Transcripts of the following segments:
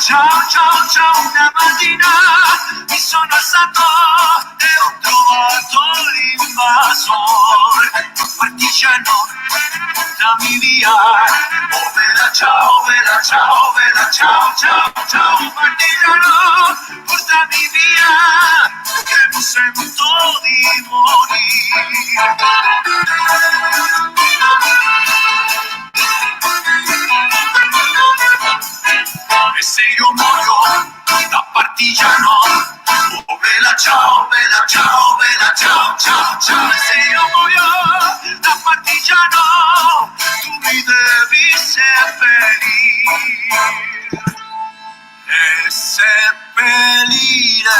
ciao, ciao, ciao. Una mattina mi sono alzato e ho trovato l'invasore, partigiano, dammi via. Oh bella ciao, bella ciao, bella ciao, ciao, ciao, partigiano, portami via, che mi sento di morire. E se io muoio da partigiano, oh bella ciao, bella ciao, bella ciao, ciao, ciao. E se io muoio da partigiano, tu mi devi seppellire e seppellire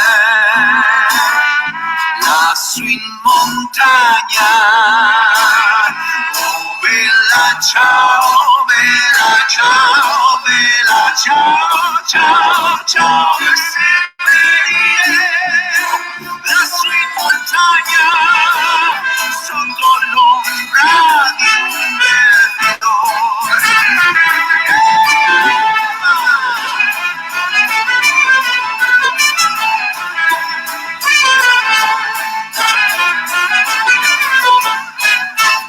lassù in montagna. Oh bella ciao, bella ciao, bella ciao, ciao, ciao. E seppellire lassù in montagna, sotto l'ombra di un bel fiore.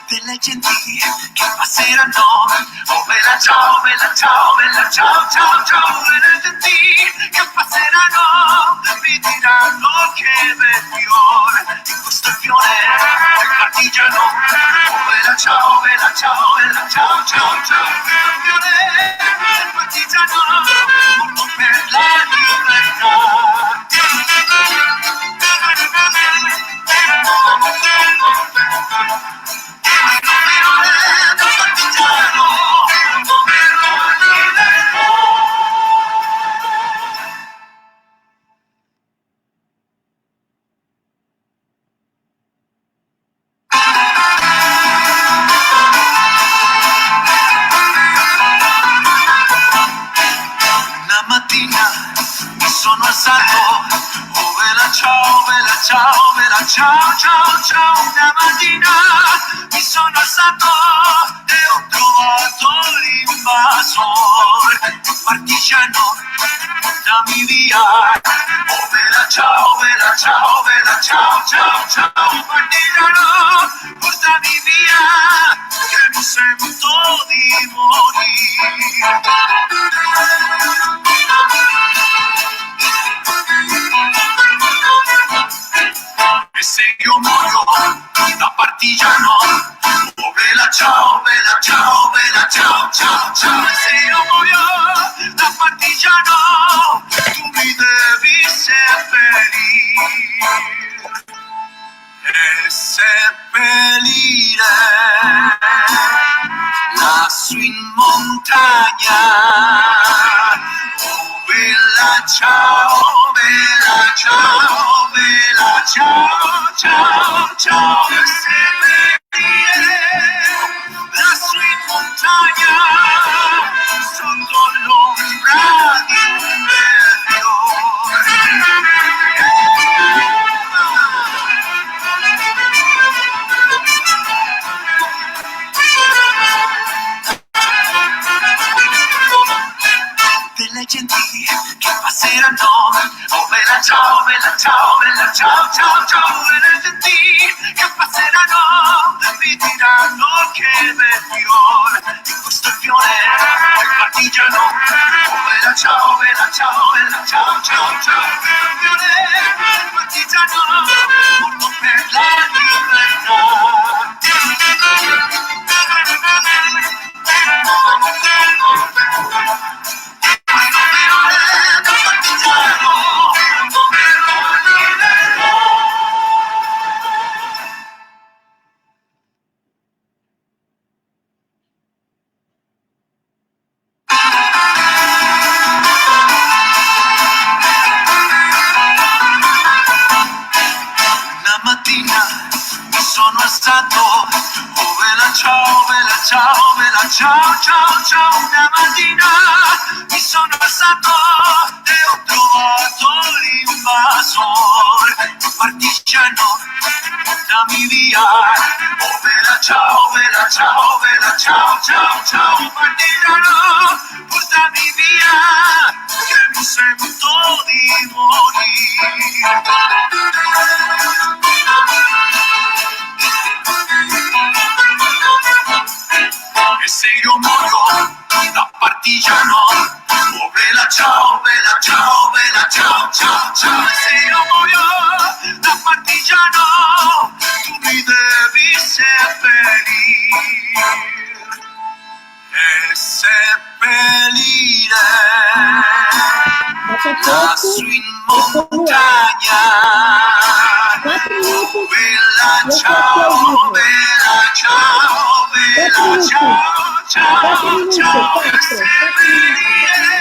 Delle genti che passeranno, oh bella ciao, bella ciao, bella ciao, ciao, ciao. Delle genti che passeranno, mi diranno che bel fiore, di questo fiore del partigiano. Oh bella ciao, bella ciao, bella ciao, ciao, ciao. Il fiore del partigiano, morto per la libertà. Una mattina mi sono alzato, oh bella ciao, bella ciao, bella ciao, ciao, ciao. Una mattina mi sono alzato e ho trovato l'invasore, partigiano, dammi via. Oh bella ciao, bella ciao, bella ciao, ciao, ciao, partigiano, portami via, che mi sento di morire. E se io muoio da partigiano, oh bella ciao, bella ciao, bella ciao, ciao, ciao. E se io muoio da partigiano, tu mi devi seppellire e seppellire lassù in montagna. Oh bella ciao, bella ciao, bella ciao, ciao, ciao. E seppellire lassù in montagna, sotto l'ombra di un bel fiore. Delle genti che passeranno, oh bella ciao, bella ciao, bella ciao, ciao, ciao. Delle genti che passeranno, mi diranno che bel fiore, di questo fiore del partigiano. Oh bella ciao, bella ciao, bella ciao, ciao, ciao. Il fiore del partigiano, morto per la libertà. Una mattina mi sono alzato, oh bella ciao, bella ciao, bella ciao, ciao, ciao. Una mattina mi sono alzato e ho trovato l'invasore, partigiano, dammi via. Oh bella ciao, bella ciao, bella ciao, ciao, ciao, partigiano, portami via, E se io muoio da partigiano, oh bella ciao, bella ciao, bella ciao, ciao, ciao. E se io muoio da partigiano, tu mi devi seppellire e seppellire lassù in montagna. Oh bella ciao, bella ciao, bella ciao, ciao, ciao. E seppellire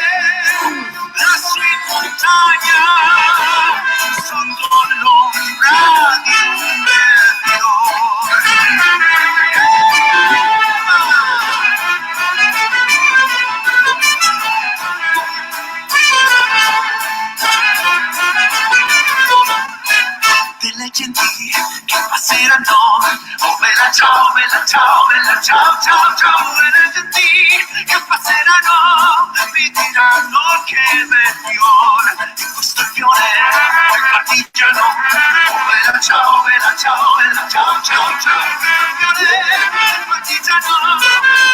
lassù in montagna sotto l'ombra di un bel delle gentili che passeranno, oh bella ciao, bella ciao, bella ciao, ciao, ciao. Delle gentili che passeranno mi diranno che bel fiore, di questo fiore poi partigiano, oh bella ciao, bella ciao, bella ciao, ciao, ciao. Fiore partigiano,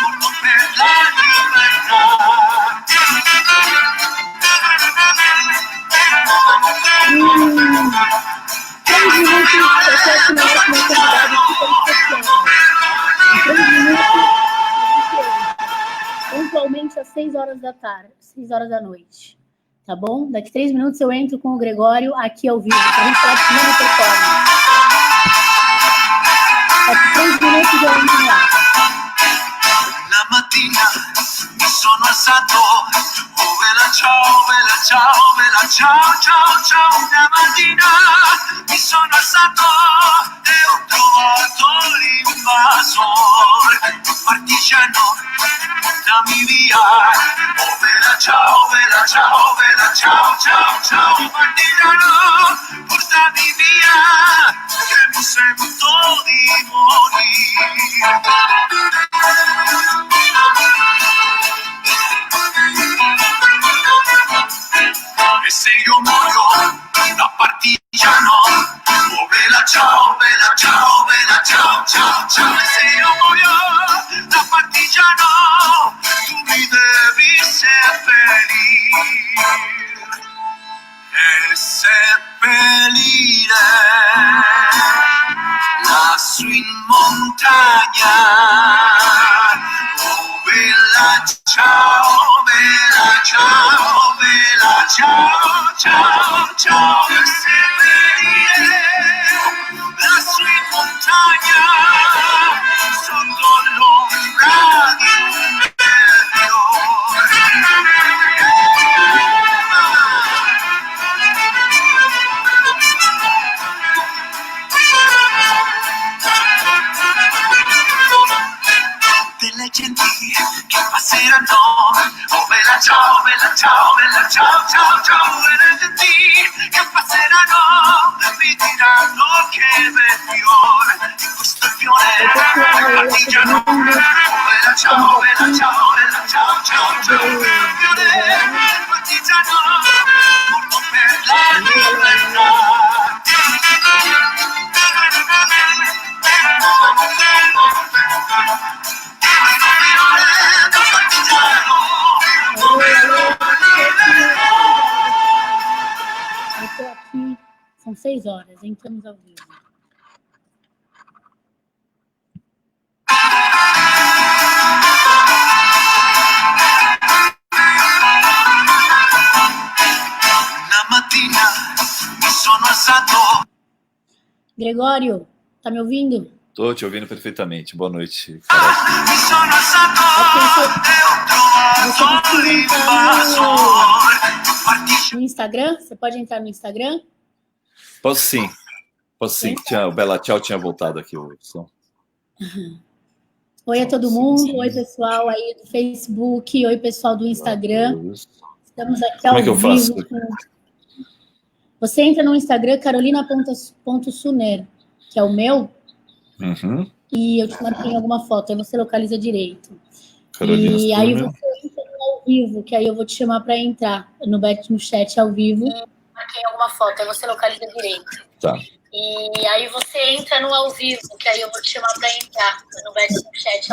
morto per la libertà. Pontualmente às 6 horas da tarde, 6 horas da noite. Tá bom? Daqui 3 minutos eu entro com o Gregório aqui ao vivo, pra gente falar de cinema e performance. Daqui 3 minutos eu entro no ar. La mattina mi sono alzato, oh bella ciao, bella ciao, bella ciao, ciao, ciao. Una mattina mi sono alzato e ho trovato l'invasore, partigiano, dammi via, oh bella ciao, bella ciao, bella ciao, ciao, ciao. Partigiano, portami via, che mi sento di morire. E se io muoio da partigiano, oh bella ciao, bella ciao, bella ciao, ciao, ciao. E se io muoio da partigiano, tu mi devi seppellire e seppellire lassù in montagna. Oh bella ciao, bella ciao, bella ciao, ciao, ciao. E seppellire lassù in montagna sotto l'ombra di un bel fiore. Delle gentili che passeranno, oh bella ciao, bella ciao, bella ciao, ciao, ciao. Delle gentili che passeranno mi diranno che bel fiore, di questo fiore partigiano, oh bella ciao, bella ciao, bella ciao, ciao, ciao. Fiore partigiano, morto per la libertà. Eu tô aqui, são 6 horas, entramos ao vivo. Una mattina mi sono alzato. Gregório, tá me ouvindo? Estou te ouvindo perfeitamente. Boa noite. Mi sono alzato e ho trovato l'invasore. No Instagram? Você pode entrar no Instagram? Posso sim. Posso sim. O Bela Tchau tinha voltado aqui. O som. Oi a todo mundo. Oi, pessoal aí do Facebook. Oi, pessoal do Instagram. Estamos aqui ao Como é que eu faço? vivo. Você entra no Instagram, carolina.suner, que é o meu. Uhum. E eu te marquei em alguma foto, aí você localiza direito. Carolina E aí Suner. você entra no ao vivo, que aí eu vou te chamar para entrar no chat ao vivo. marquei alguma foto, aí você localiza direito. Tá. E aí você entra no ao vivo, que aí eu vou te chamar para entrar. Não vai ser no chat.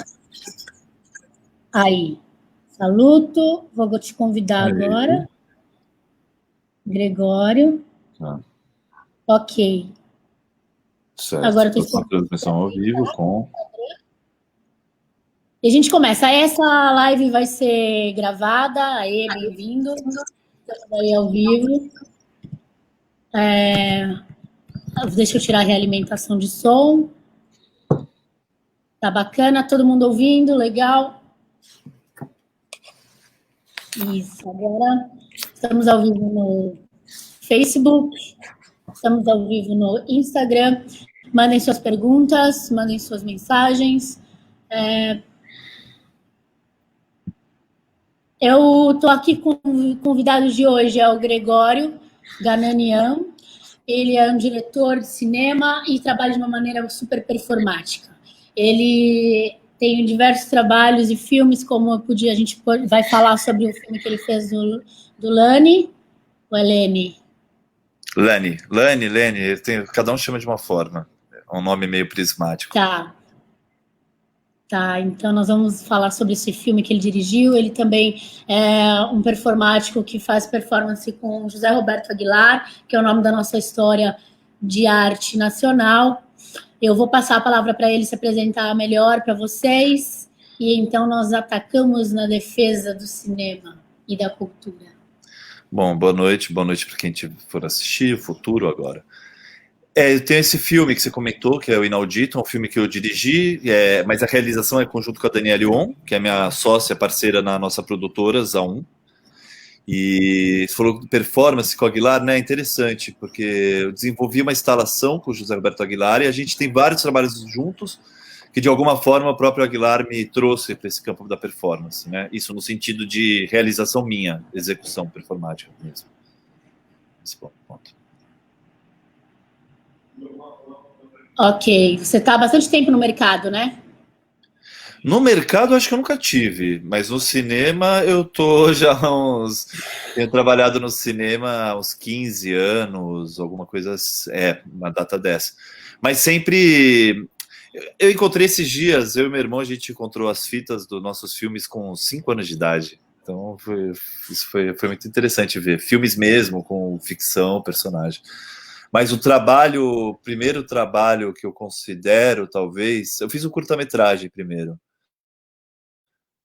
Aí. Saluto. Vou te convidar agora. Gregório. Tá. Ok. Certo. Agora estou com a transmissão ao vivo com... E a gente começa. Essa live vai ser gravada. Aí, bem-vindo. Estamos aí ao vivo. Deixa eu tirar a realimentação de som. Tá bacana? Todo mundo ouvindo? Legal? Isso. Agora estamos ao vivo no Facebook. Estamos ao vivo no Instagram. Mandem suas perguntas, mandem suas mensagens. Eu estou aqui com o convidado de hoje, é o Gregório Gananian. Ele é um diretor de cinema e trabalha de uma maneira super performática. Ele tem diversos trabalhos e filmes, como a gente vai falar sobre o filme que ele fez do Lani, ou é Lene? Lani, cada um chama de uma forma. É um nome meio prismático. Tá, então nós vamos falar sobre esse filme que ele dirigiu. Ele também é um performático que faz performance com José Roberto Aguilar, que é o nome da nossa história de arte nacional. Eu vou passar a palavra para ele se apresentar melhor para vocês, e então nós atacamos na defesa do cinema e da cultura. Bom, boa noite para quem for assistir, o futuro agora. Tem esse filme que você comentou, que é o Inaudito, um filme que eu dirigi, mas a realização é conjunto com a Daniele On, que é minha sócia, parceira na nossa produtora, ZA1. E você falou de performance com o Aguilar, né? Interessante, porque eu desenvolvi uma instalação com o José Roberto Aguilar e a gente tem vários trabalhos juntos que, de alguma forma, o próprio Aguilar me trouxe para esse campo da performance, né? Isso no sentido de realização minha, execução performática mesmo. Esse ponto. Ok, você está há bastante tempo no mercado, né? No mercado, acho que eu nunca tive, mas no cinema eu tô já tenho trabalhado no cinema há uns 15 anos, alguma coisa, uma data dessa. Mas sempre... Eu encontrei esses dias, eu e meu irmão, a gente encontrou as fitas dos nossos filmes com 5 anos de idade. Então, isso foi muito interessante ver. Filmes mesmo, com ficção, personagem. Mas o primeiro trabalho que eu considero, talvez... Eu fiz um curta-metragem primeiro.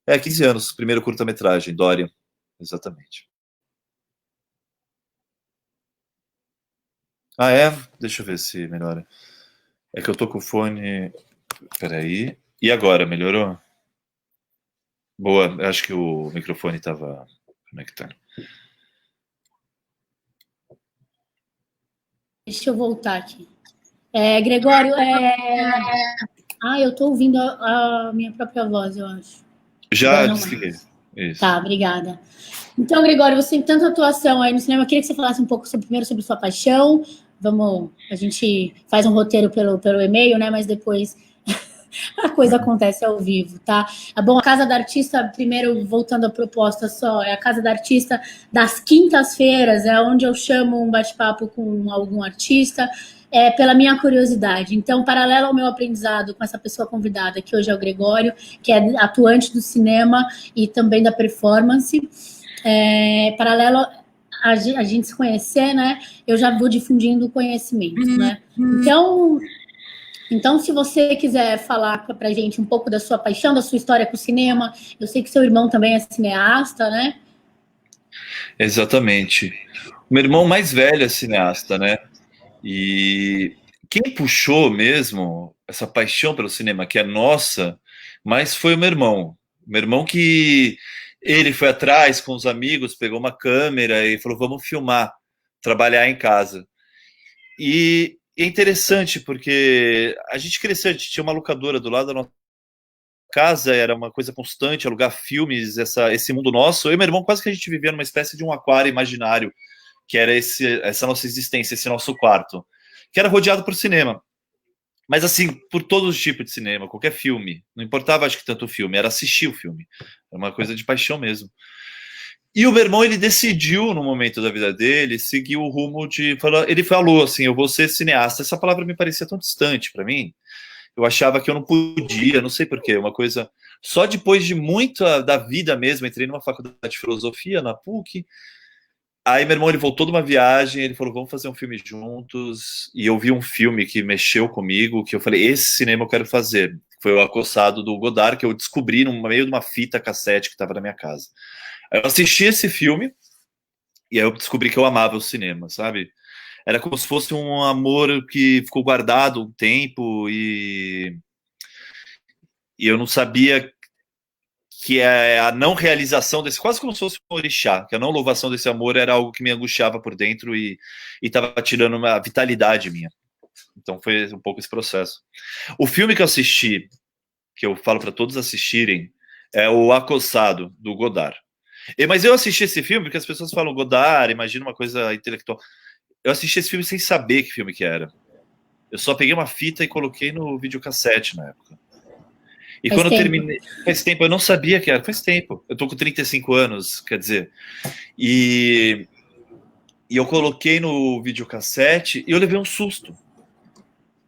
15 anos, primeiro curta-metragem, Dorian. Exatamente. Deixa eu ver se melhora. É que eu tô com o fone... Peraí. E agora, melhorou? Boa, acho que o microfone estava conectando. Deixa eu voltar aqui. Gregório, eu tô ouvindo a minha própria voz, eu acho. Já desliguei. Isso. Tá, obrigada. Então, Gregório, você tem tanta atuação aí no cinema, eu queria que você falasse um pouco primeiro sobre sua paixão. A gente faz um roteiro pelo e-mail, né? Mas depois a coisa acontece ao vivo, tá? Bom, a Casa da Artista, primeiro, voltando à proposta só, é a Casa da Artista das quintas-feiras, é onde eu chamo um bate-papo com algum artista, pela minha curiosidade. Então, paralelo ao meu aprendizado com essa pessoa convidada, que hoje é o Gregório, que é atuante do cinema e também da performance, paralelo a gente se conhecer, né? Eu já vou difundindo o conhecimento, né? Então, se você quiser falar pra gente um pouco da sua paixão, da sua história com o cinema, eu sei que seu irmão também é cineasta, né? Exatamente. O meu irmão mais velho é cineasta, né? E quem puxou mesmo essa paixão pelo cinema, que é nossa, mas foi o meu irmão. O meu irmão que ele foi atrás com os amigos, pegou uma câmera e falou, vamos filmar, trabalhar em casa. E é interessante, porque a gente cresceu, a gente tinha uma locadora do lado da nossa casa, era uma coisa constante, alugar filmes, esse mundo nosso. Eu e meu irmão, quase que a gente vivia numa espécie de um aquário imaginário, que era essa nossa existência, esse nosso quarto, que era rodeado por cinema. Mas, assim, por todos os tipos de cinema, qualquer filme. Não importava, acho que, tanto o filme, era assistir o filme. Era uma coisa de paixão mesmo. E o meu irmão, ele decidiu, no momento da vida dele, seguir o rumo de... Ele falou assim, eu vou ser cineasta. Essa palavra me parecia tão distante para mim. Eu achava que eu não podia, não sei porquê, uma coisa... Só depois de muito da vida mesmo, entrei numa faculdade de filosofia, na PUC. Aí meu irmão, ele voltou de uma viagem, ele falou, vamos fazer um filme juntos. E eu vi um filme que mexeu comigo, que eu falei, esse cinema eu quero fazer. Foi o Acossado, do Godard, que eu descobri no meio de uma fita cassete que estava na minha casa. Aí eu assisti esse filme, e aí eu descobri que eu amava o cinema, sabe? Era como se fosse um amor que ficou guardado um tempo, e eu não sabia que a não realização desse, quase como se fosse um orixá, que a não louvação desse amor era algo que me angustiava por dentro e estava tirando uma vitalidade minha. Então foi um pouco esse processo. O filme que eu assisti, que eu falo para todos assistirem, é o Acossado, do Godard. Mas eu assisti esse filme porque as pessoas falam Godard, imagina uma coisa intelectual. Eu assisti esse filme sem saber que filme que era. Eu só peguei uma fita e coloquei no videocassete na época. E Faz quando eu tempo. terminei, faz tempo, eu não sabia que era, faz tempo. Eu tô com 35 anos, quer dizer. E, e eu coloquei no videocassete e eu levei um susto.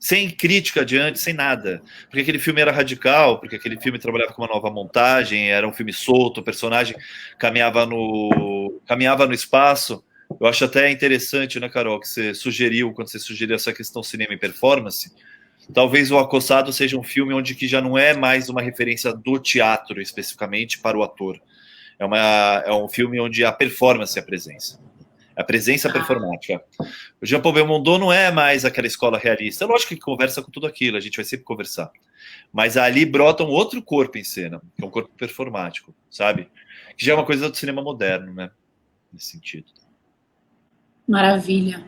Sem crítica adiante, sem nada. Porque aquele filme era radical, porque aquele filme trabalhava com uma nova montagem, era um filme solto, o personagem caminhava no espaço. Eu acho até interessante, né, Carol, que você sugeriu, quando você sugeriu essa questão cinema e performance, talvez o Acossado seja um filme onde que já não é mais uma referência do teatro especificamente para o ator. É um filme onde a performance é a presença. A presença performática. O Jean-Paul Belmondo não é mais aquela escola realista. É lógico que conversa com tudo aquilo, a gente vai sempre conversar. Mas ali brota um outro corpo em cena, que é um corpo performático, sabe? Que já é uma coisa do cinema moderno, né? Nesse sentido. Maravilha.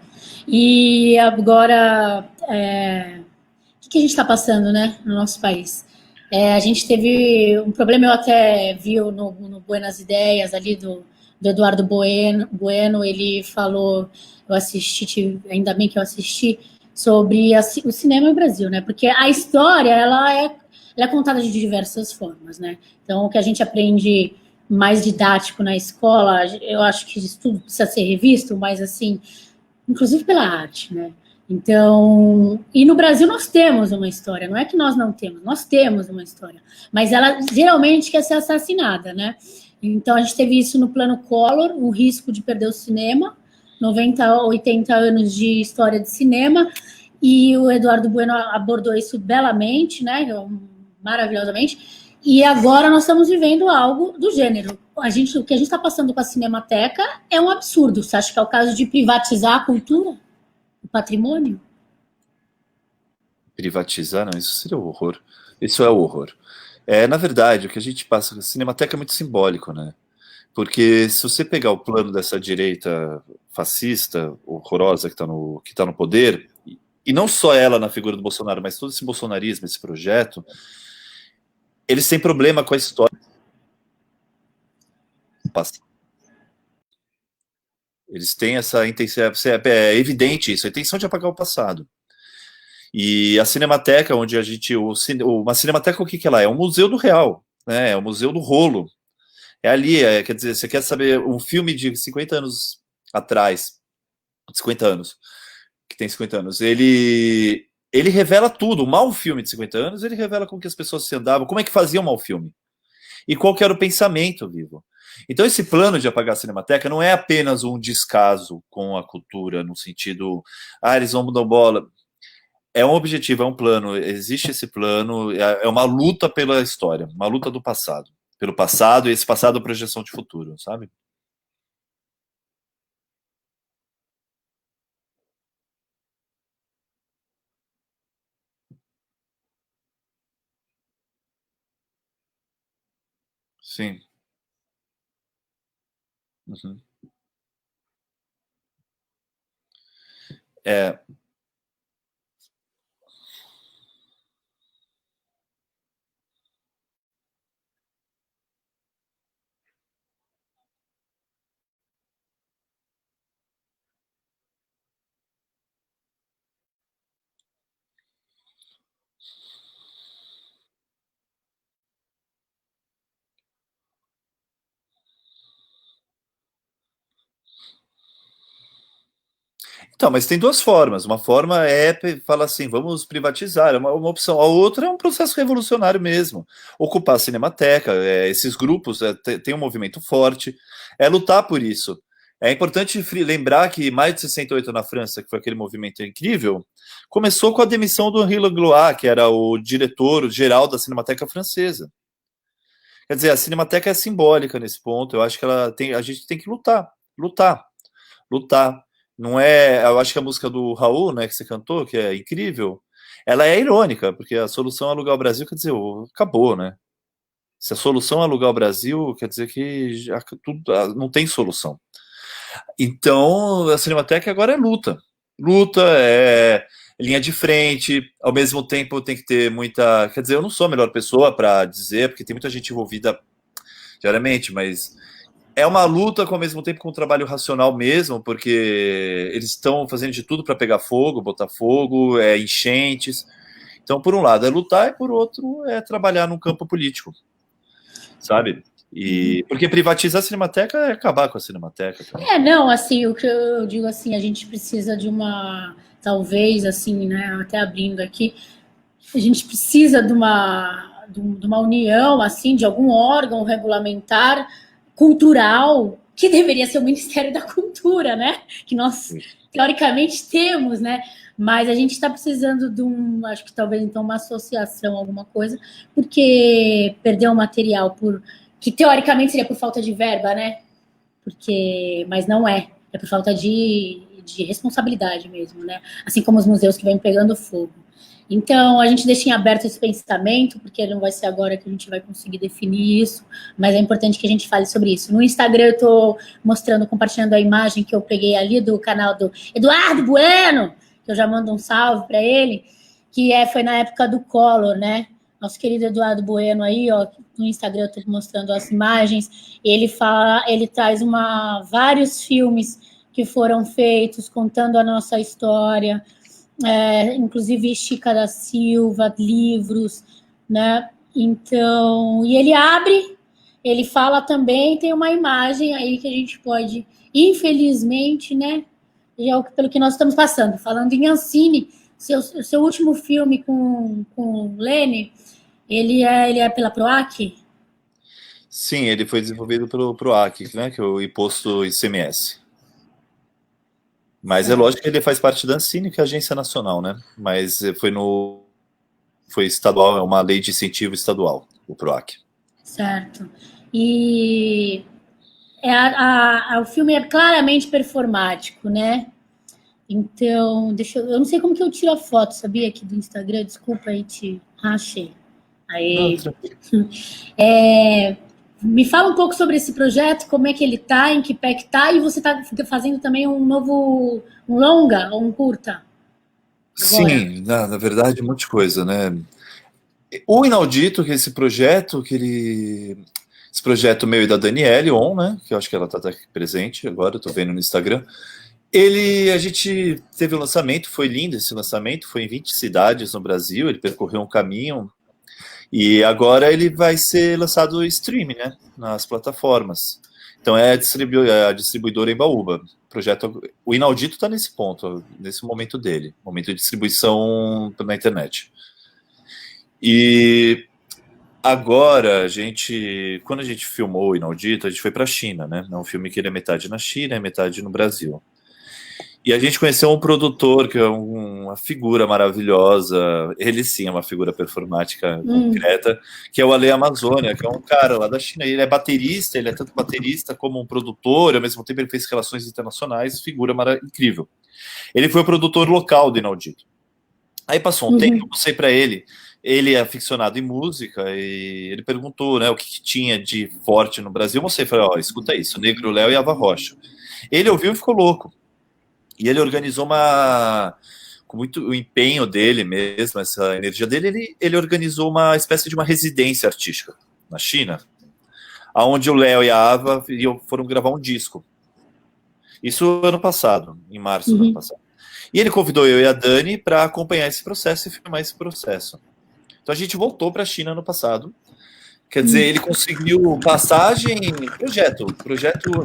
E agora, o que a gente está passando, né, no nosso país? A gente teve um problema, eu até vi no Buenas Ideias ali do Eduardo Bueno, ele falou, eu assisti, ainda bem que eu assisti, sobre o cinema no Brasil, né? Porque a história, ela é contada de diversas formas, né? Então, o que a gente aprende mais didático na escola, eu acho que isso tudo precisa ser revisto, mas assim, inclusive pela arte, né? Então, e no Brasil nós temos uma história, não é que nós temos uma história, mas ela geralmente quer ser assassinada, né? Então a gente teve isso no plano Collor, o risco de perder o cinema, 90, 80 anos de história de cinema, e o Eduardo Bueno abordou isso belamente, né? Maravilhosamente. E agora nós estamos vivendo algo do gênero. O que a gente está passando com a Cinemateca é um absurdo. Você acha que é o caso de privatizar a cultura? O patrimônio? Privatizar, não, isso seria o horror. Isso é o horror. Na verdade, o que a gente passa, a Cinemateca é muito simbólico, né? Porque se você pegar o plano dessa direita fascista, horrorosa, que tá no poder, e não só ela na figura do Bolsonaro, mas todo esse bolsonarismo, esse projeto, eles têm problema com a história. Eles têm essa intenção, é evidente isso, a intenção de apagar o passado. E a Cinemateca, onde a gente. Uma Cinemateca, o que ela é? É um museu do real, né? É um museu do rolo. É ali, quer dizer, você quer saber um filme de 50 anos atrás, 50 anos, que tem 50 anos, ele revela tudo. O mau filme de 50 anos, ele revela como que as pessoas se andavam, como é que faziam um mau filme. E qual que era o pensamento vivo. Então esse plano de apagar a Cinemateca não é apenas um descaso com a cultura, no sentido, eles vão mudar bola. É um objetivo, é um plano, existe esse plano, é uma luta pela história, uma luta do passado. Pelo passado, e esse passado é projeção de futuro, sabe? Sim. Uhum. É, Então, mas tem duas formas. Uma forma é falar assim, vamos privatizar, é uma opção. A outra é um processo revolucionário mesmo. Ocupar a Cinemateca, esses grupos tem um movimento forte, é lutar por isso. É importante lembrar que Maio de 68 na França, que foi aquele movimento incrível, começou com a demissão do Henri Langlois, que era o diretor-geral da Cinemateca Francesa. Quer dizer, a Cinemateca é simbólica nesse ponto. Eu acho que a gente tem que lutar. Não é, eu acho que a música do Raul, né, que você cantou, que é incrível, ela é irônica, porque a solução é alugar o Brasil, quer dizer, acabou, né? Se a solução é alugar o Brasil, quer dizer que não tem solução. Então, a Cinemateca agora é luta. Luta, é linha de frente, ao mesmo tempo tem que ter muita... Quer dizer, eu não sou a melhor pessoa para dizer, porque tem muita gente envolvida diariamente, mas é uma luta ao mesmo tempo com um trabalho racional mesmo, porque eles estão fazendo de tudo para pegar fogo, botar fogo, enchentes. Então, por um lado é lutar e por outro é trabalhar num campo político, sabe? E porque privatizar a Cinemateca é acabar com a Cinemateca. Também. Não, assim, o que eu digo assim, a gente precisa de uma, talvez, assim, né, até abrindo aqui, a gente precisa de uma união, assim, de algum órgão regulamentar cultural, que deveria ser o Ministério da Cultura, né? Que nós, teoricamente, temos, né? Mas a gente está precisando de acho que talvez, então, uma associação, alguma coisa, porque perdeu o material que teoricamente seria por falta de verba, né? Mas não é por falta de responsabilidade mesmo, né? Assim como os museus que vêm pegando fogo. Então, a gente deixa em aberto esse pensamento, porque não vai ser agora que a gente vai conseguir definir isso, mas é importante que a gente fale sobre isso. No Instagram, eu estou compartilhando a imagem que eu peguei ali do canal do Eduardo Bueno, que eu já mando um salve para ele, que foi na época do Collor, né? Nosso querido Eduardo Bueno aí, ó, no Instagram eu estou mostrando as imagens, ele traz vários filmes que foram feitos contando a nossa história, inclusive Chica da Silva, livros, né? Então, e ele fala também, tem uma imagem aí que a gente pode, infelizmente, né? Pelo que nós estamos passando. Falando em Ancine, seu último filme com o Lene, ele é pela PROAC? Sim, ele foi desenvolvido pelo PROAC, né? Que é o Imposto ICMS. Mas é lógico que ele faz parte da Ancine, que é a agência nacional, né? Mas foi estadual, é uma lei de incentivo estadual, o PROAC. Certo. E o filme é claramente performático, né? Então, eu não sei como que eu tiro a foto, sabia? Aqui do Instagram, desculpa aí, te rachei. Aí. Me fala um pouco sobre esse projeto, como é que ele tá, em que pé que tá, e você tá fazendo também um longa ou um curta? Agora. Sim, na verdade, um monte de coisa, né? O Inaudito, que é esse projeto, esse projeto meu e da Daniele On, né? Que eu acho que ela tá aqui presente agora, eu tô vendo no Instagram. A gente teve o lançamento, foi lindo esse lançamento, foi em 20 cidades no Brasil, ele percorreu um caminho. E agora ele vai ser lançado streaming, né, nas plataformas. Então é a distribuidora Embaúba. O Inaudito está nesse ponto, nesse momento dele, momento de distribuição na internet. E agora quando a gente filmou o Inaudito, a gente foi para a China, né? É um filme que ele é metade na China e metade no Brasil. E a gente conheceu um produtor que é uma figura maravilhosa, ele sim é uma figura performática concreta, que é o Ale Amazônia, que é um cara lá da China. Ele é baterista, ele é tanto baterista como um produtor, ao mesmo tempo ele fez relações internacionais, figura incrível. Ele foi o produtor local do Inaudito. Aí passou um tempo, eu mostrei para ele é aficionado em música, e ele perguntou, né, o que tinha de forte no Brasil. Eu mostrei, falei, escuta isso, Negro Léo e Ava Rocha. Ele ouviu e ficou louco. E ele organizou com muito o empenho dele mesmo, essa energia dele, ele organizou uma espécie de uma residência artística na China, onde o Léo e a Ava foram gravar um disco. Isso ano passado, em março do ano passado. E ele convidou eu e a Dani para acompanhar esse processo e filmar esse processo. Então a gente voltou para a China ano passado. Quer dizer, ele conseguiu passagem, projeto,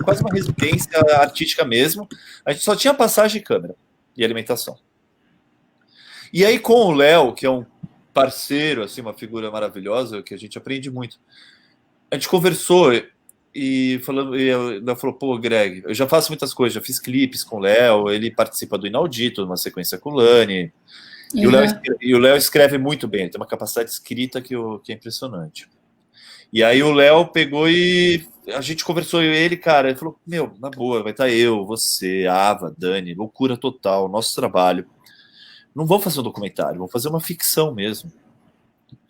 quase uma residência artística mesmo. A gente só tinha passagem e câmera. e alimentação. E aí com o Léo, que é um parceiro, assim, uma figura maravilhosa, que a gente aprende muito, a gente conversou e ela falou, pô, Greg, eu já faço muitas coisas, já fiz clipes com o Léo, ele participa do Inaudito, numa sequência com o Lani, e o Léo escreve muito bem, tem uma capacidade de escrita que é impressionante. E aí o Léo pegou e a gente conversou, eu e ele, cara, ele falou, meu, na boa, vai estar eu, você, a Ava, Dani, loucura total, nosso trabalho. Não vamos fazer um documentário, vamos fazer uma ficção mesmo.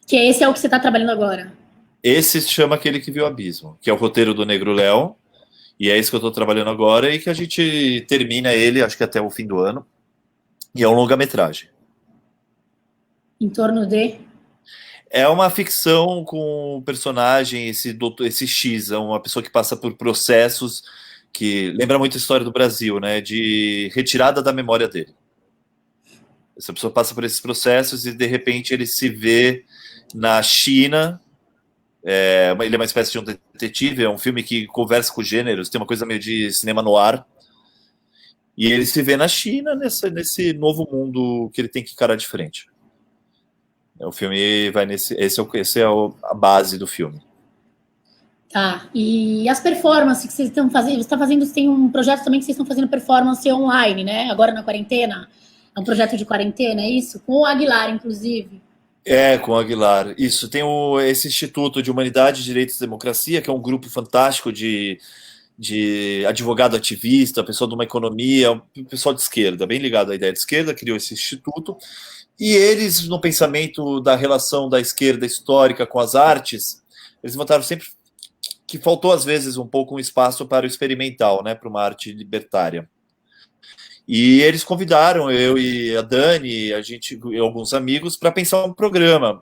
Que esse é o que você está trabalhando agora. Esse se chama Aquele que Viu o Abismo, que é o roteiro do Negro Léo, e é isso que eu estou trabalhando agora, e que a gente termina ele, acho que até o fim do ano, e é um longa-metragem. Em torno de... É uma ficção com um personagem, esse X, é uma pessoa que passa por processos que lembra muito a história do Brasil, né? De retirada da memória dele. Essa pessoa passa por esses processos e, de repente, ele se vê na China. Ele é uma espécie de um detetive, é um filme que conversa com gêneros, tem uma coisa meio de cinema noir. E ele se vê na China, nesse novo mundo que ele tem que encarar de frente. O filme vai nesse. Esse é a base do filme. Tá. E as performances que vocês estão fazendo? Você está fazendo, tem um projeto também que vocês estão fazendo performance online, né? Agora na quarentena. É um projeto de quarentena, é isso? Com o Aguilar, inclusive. Com o Aguilar. Isso. Tem esse Instituto de Humanidade, Direitos e Democracia, que é um grupo fantástico de advogado ativista, pessoal de uma economia, pessoal de esquerda, bem ligado à ideia de esquerda, criou esse instituto. E eles, no pensamento da relação da esquerda histórica com as artes, eles notaram sempre que faltou, às vezes, um pouco um espaço para o experimental, né, para uma arte libertária. E eles convidaram eu e a Dani, e alguns amigos, para pensar um programa.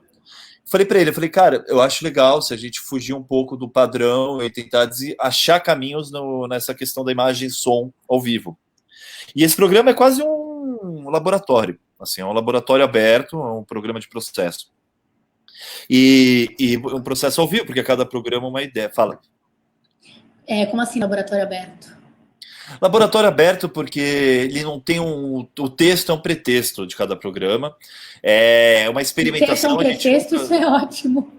Falei para ele, cara, eu acho legal se a gente fugir um pouco do padrão e tentar achar caminhos nessa questão da imagem e som ao vivo. E esse programa é quase um laboratório. Assim, é um laboratório aberto, é um programa de processo. E um processo ao vivo, porque cada programa é uma ideia. Fala. Como assim, laboratório aberto? Laboratório aberto porque ele não tem o texto é um pretexto de cada programa. É uma experimentação. O texto é um pretexto, isso é ótimo.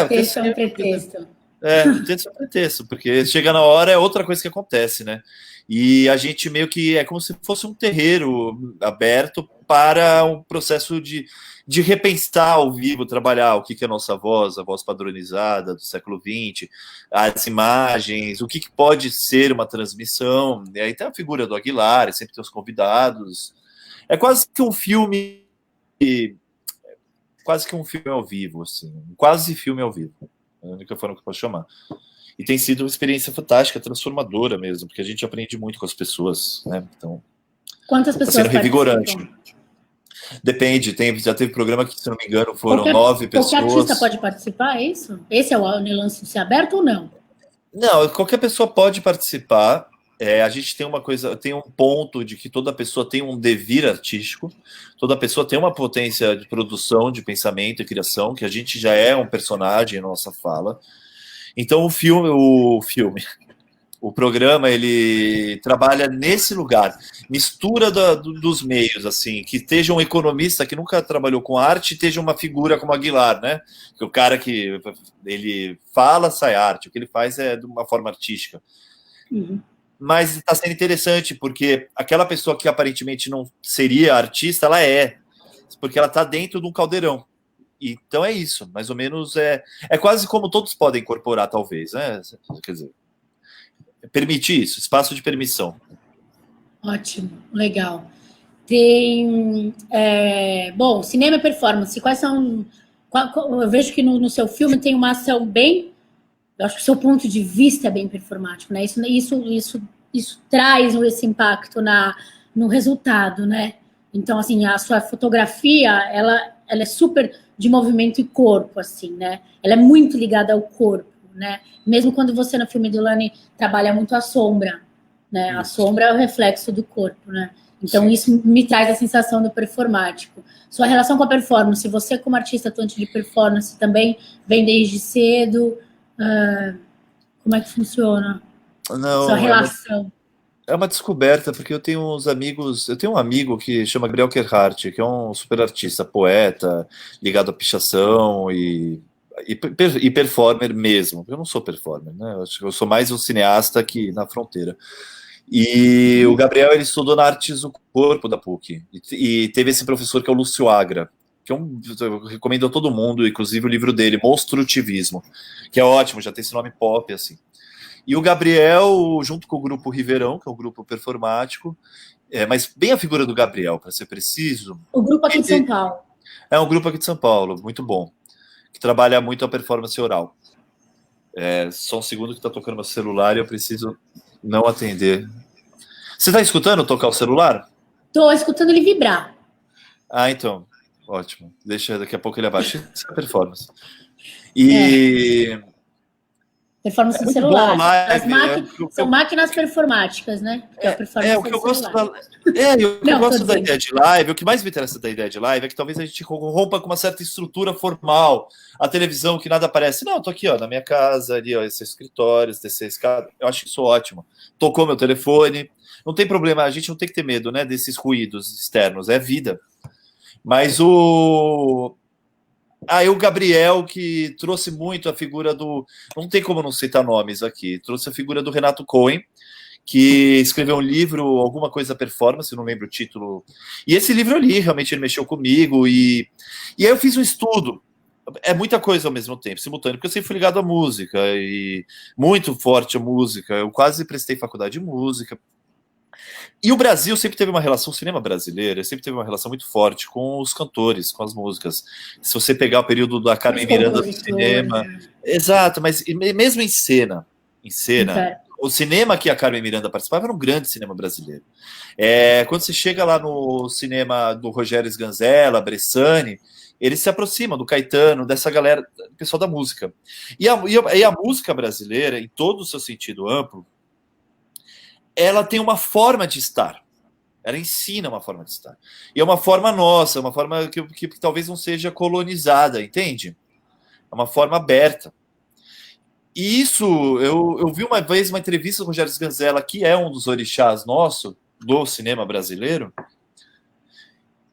O texto é um pretexto. O texto é um pretexto, porque chega na hora é outra coisa que acontece, né? E a gente meio que é como se fosse um terreiro aberto para um processo de repensar ao vivo, trabalhar o que é a nossa voz, a voz padronizada do século XX, as imagens, o que pode ser uma transmissão. E aí tem a figura do Aguilar, sempre tem os convidados. É quase que um filme ao vivo, assim, quase filme ao vivo. É a única forma que eu posso chamar. E tem sido uma experiência fantástica, transformadora mesmo, porque a gente aprende muito com as pessoas, né? Então, quantas pessoas sendo revigorante. Depende, já teve programa que, se não me engano, foram 9 pessoas. Qualquer artista pode participar, é isso? Esse é o lance de ser aberto ou não? Não, qualquer pessoa pode participar. A gente tem uma coisa, tem um ponto de que toda pessoa tem um devir artístico, toda pessoa tem uma potência de produção, de pensamento e criação, que a gente já é um personagem na nossa fala. Então o programa, ele trabalha nesse lugar, mistura dos meios, assim, que esteja um economista que nunca trabalhou com arte, esteja uma figura como Aguilar, né? Que o cara que ele fala, sai arte, o que ele faz é de uma forma artística. Uhum. Mas está sendo interessante, porque aquela pessoa que aparentemente não seria artista, ela porque ela está dentro de um caldeirão. Então é isso, mais ou menos é quase como todos podem incorporar, talvez, né? Quer dizer, permitir isso, espaço de permissão. Ótimo, legal. Tem, bom, cinema e performance, quais são... Eu vejo que no seu filme tem uma ação bem... Eu acho que o seu ponto de vista é bem performático, né? Isso traz esse impacto no resultado, né? Então, assim, a sua fotografia, ela é super de movimento e corpo, assim, né? Ela é muito ligada ao corpo, né? Mesmo quando você, no filme do Lani, trabalha muito a sombra, né? A sombra é o reflexo do corpo, né? Então, isso me traz a sensação do performático. Sua relação com a performance, você como artista atuante de performance também vem desde cedo... como é que funciona? Não, sua relação? É uma descoberta, porque eu tenho uns amigos. Eu tenho um amigo que chama Gabriel Gerhardt, que é um super artista, poeta, ligado à pichação e performer mesmo. Eu não sou performer, né? Eu sou mais um cineasta aqui na fronteira. E o Gabriel, ele estudou na Artes do Corpo da PUC. E teve esse professor que é o Lúcio Agra, que eu recomendo a todo mundo, inclusive o livro dele, Monstrutivismo, que é ótimo, já tem esse nome pop, assim. E o Gabriel, junto com o grupo Riverão, que é um grupo performático, mas bem a figura do Gabriel, para ser preciso. O grupo aqui de São Paulo. É um grupo aqui de São Paulo, muito bom, que trabalha muito a performance oral. Só um segundo que está tocando meu celular e eu preciso não atender. Você está escutando tocar o celular? Estou escutando ele vibrar. Ah, então, ótimo. Deixa, daqui a pouco ele abaixa. Isso é performance. E... Performance no celular. São máquinas performáticas, né? Que é a performance o que eu gosto eu gosto da ideia de live, o que mais me interessa da ideia de live é que talvez a gente rompa com uma certa estrutura formal. A televisão que nada aparece. Não, eu tô aqui, ó, na minha casa, ali, ó, esse escritório, esse escada. Eu acho isso ótimo. Tocou meu telefone. Não tem problema, a gente não tem que ter medo, né, desses ruídos externos. É vida. Mas o Gabriel, que trouxe muito a figura do... Não tem como não citar nomes aqui. Trouxe a figura do Renato Cohen, que escreveu um livro, alguma coisa performance, não lembro o título. E esse livro eu li, realmente ele mexeu comigo. E aí eu fiz um estudo. É muita coisa ao mesmo tempo, simultâneo, porque eu sempre fui ligado à música, e muito forte a música. Eu quase prestei faculdade de música. E o Brasil sempre teve uma relação, o cinema brasileiro sempre teve uma relação muito forte com os cantores, com as músicas. Se você pegar o período da Carmen Miranda no cinema... Exato, mas mesmo em cena, o cinema que a Carmen Miranda participava era um grande cinema brasileiro. Quando você chega lá no cinema do Rogério Sganzella, Bressani, eles se aproximam do Caetano, dessa galera, pessoal da música. E a música brasileira, em todo o seu sentido amplo, ela tem uma forma de estar. Ela ensina uma forma de estar. E é uma forma nossa, uma forma que talvez não seja colonizada, entende? É uma forma aberta. E isso, eu vi uma vez uma entrevista do Rogério Sganzella, que é um dos orixás nosso, do cinema brasileiro.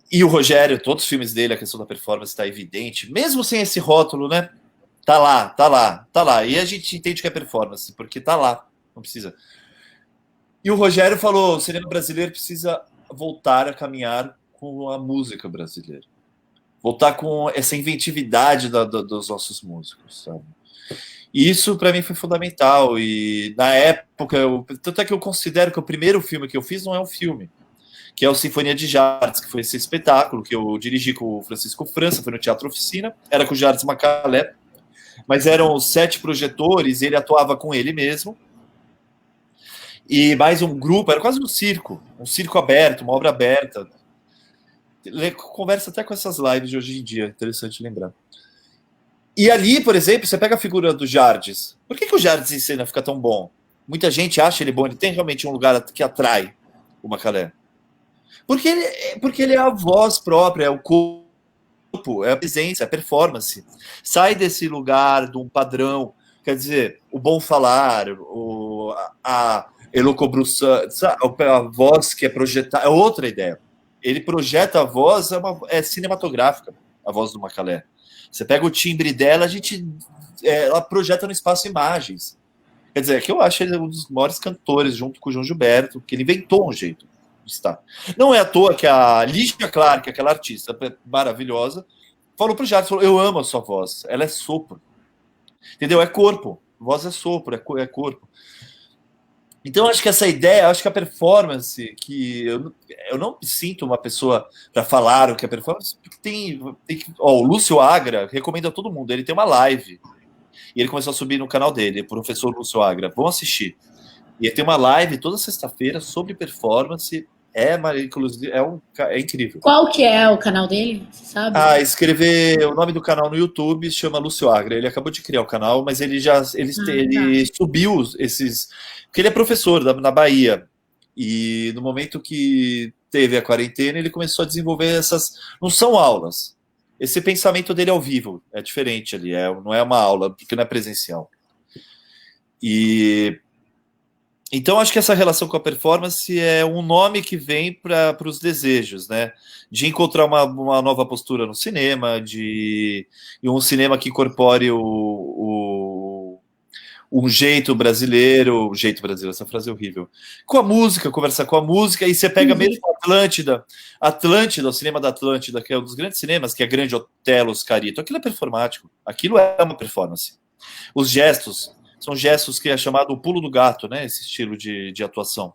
E o Rogério, todos os filmes dele, a questão da performance está evidente, mesmo sem esse rótulo, né? Tá lá. E a gente entende que é performance, porque tá lá, não precisa... E o Rogério falou, o cinema brasileiro precisa voltar a caminhar com a música brasileira. Voltar com essa inventividade dos nossos músicos, sabe? E isso, para mim, foi fundamental. E, na época, tanto é que eu considero que o primeiro filme que eu fiz não é um filme, que é o Sinfonia de Jardim, que foi esse espetáculo que eu dirigi com o Francisco França, foi no Teatro Oficina, era com o Jardim Macalé, mas eram 7 projetores, e ele atuava com ele mesmo, e mais um grupo, era quase um circo aberto, uma obra aberta. Conversa até com essas lives de hoje em dia, interessante lembrar. E ali, por exemplo, você pega a figura do Jardes. Por que o Jardes em cena fica tão bom? Muita gente acha ele bom, ele tem realmente um lugar que atrai o Macalé. Porque ele é a voz própria, é o corpo, é a presença, é a performance. Sai desse lugar de um padrão, quer dizer, o bom falar, a elocobrução, a voz que é projetada, é outra ideia. Ele projeta a voz, é cinematográfica, a voz do Macalé. Você pega o timbre dela, ela projeta no espaço imagens. Quer dizer, que eu acho ele um dos maiores cantores, junto com o João Gilberto, que ele inventou um jeito de estar. Não é à toa que a Lígia Clark, aquela artista maravilhosa, falou pro Jardim, eu amo a sua voz, ela é sopro. Entendeu? É corpo. Voz é sopro, é corpo. Então, acho que essa ideia, acho que a performance, que eu não me sinto uma pessoa para falar o que é performance, porque tem o Lúcio Agra, recomendo a todo mundo, ele tem uma live, e ele começou a subir no canal dele, o professor Lúcio Agra, vão assistir. E ele tem uma live toda sexta-feira sobre performance, inclusive, é incrível. Qual que é o canal dele, você sabe? Escrever o nome do canal no YouTube, chama Lúcio Agra, ele acabou de criar o canal, mas ele subiu esses... Porque ele é professor na Bahia, e no momento que teve a quarentena, ele começou a desenvolver essas... Não são aulas, esse pensamento dele é ao vivo, é diferente ali, não é uma aula, porque não é presencial. E Então, acho que essa relação com a performance é um nome que vem para os desejos, né? De encontrar uma nova postura no cinema, e um cinema que incorpore um jeito brasileiro, essa frase é horrível, com a música, conversar com a música, e você pega mesmo Atlântida, o cinema da Atlântida, que é um dos grandes cinemas, que é Grande Otelo, Oscarito, aquilo é performático, aquilo é uma performance. Os gestos são gestos que é chamado o pulo do gato, né? Esse estilo de atuação.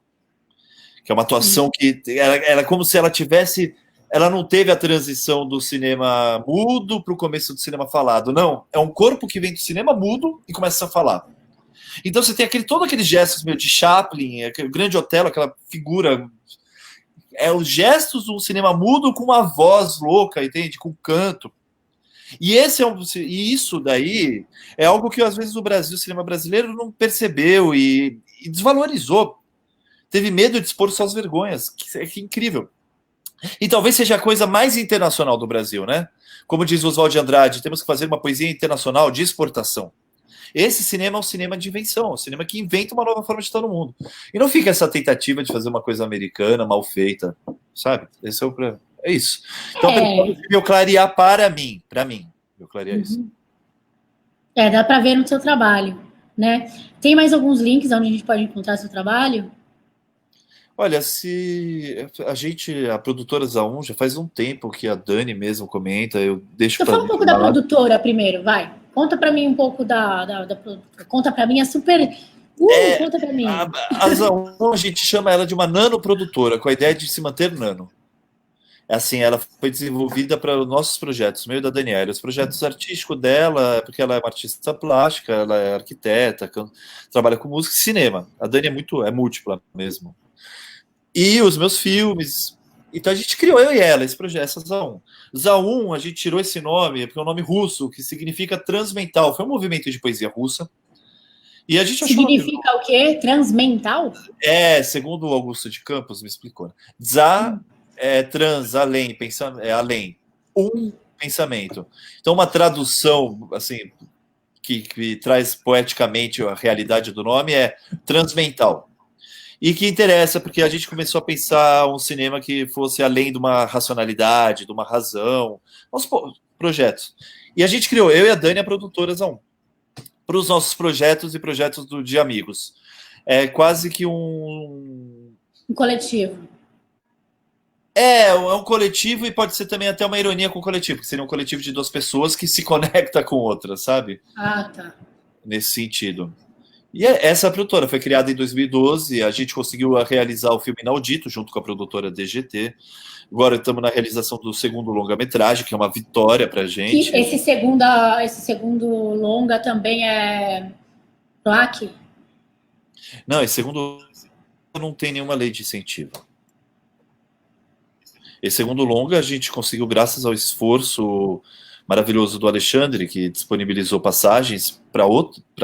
Que é uma atuação que ela é como se ela tivesse. Ela não teve a transição do cinema mudo para o começo do cinema falado. Não. É um corpo que vem do cinema mudo e começa a falar. Então você tem todos aqueles gestos meio de Chaplin, aquele Grande Otelo, aquela figura. É os gestos do cinema mudo com uma voz louca, entende? Com canto. E isso daí é algo que às vezes o cinema brasileiro não percebeu e desvalorizou. Teve medo de expor suas vergonhas, que é incrível. E talvez seja a coisa mais internacional do Brasil, né? Como diz Oswald de Andrade, temos que fazer uma poesia internacional de exportação. Esse cinema é um cinema de invenção, um cinema que inventa uma nova forma de estar no mundo. E não fica essa tentativa de fazer uma coisa americana mal feita, sabe? Esse é o problema. É isso. Então, eu clarear para mim. Eu clarear isso. Dá para ver no seu trabalho, né? Tem mais alguns links onde a gente pode encontrar seu trabalho? Olha, se a produtora Zaun, já faz um tempo que a Dani mesmo comenta, eu deixo para. Fala um pouco da produtora primeiro, vai. Conta para mim um pouco da conta para mim, é super. Conta para mim. A Zaun, a gente chama ela de uma nanoprodutora, com a ideia de se manter nano. Assim, ela foi desenvolvida para os nossos projetos, meio da Daniela. Os projetos artísticos dela, porque ela é uma artista plástica, ela é arquiteta, trabalha com música e cinema. A Dani é múltipla mesmo. E os meus filmes. Então a gente criou, eu e ela, esse projeto, essa Zaun. Zaun, a gente tirou esse nome, porque é um nome russo, que significa transmental. Foi um movimento de poesia russa. E a gente significa o quê? Transmental? Segundo o Augusto de Campos me explicou. Za é trans, além, além. Pensamento. Então, uma tradução, assim, que traz poeticamente a realidade do nome é transmental. E que interessa, porque a gente começou a pensar um cinema que fosse além de uma racionalidade, de uma razão, os projetos. E a gente criou, eu e a Dani, a produtora Zaun, para os nossos projetos e projetos de amigos. É quase que um coletivo. É um coletivo e pode ser também até uma ironia com o coletivo, que seria um coletivo de duas pessoas que se conecta com outra, sabe? Tá. Nesse sentido. E essa produtora foi criada em 2012, a gente conseguiu realizar o filme Inaudito, junto com a produtora DGT. Agora estamos na realização do segundo longa-metragem, que é uma vitória pra gente. Esse segundo longa também é PLAC? Não, esse segundo não tem nenhuma lei de incentivo. Esse segundo longa a gente conseguiu graças ao esforço maravilhoso do Alexandre, que disponibilizou passagens para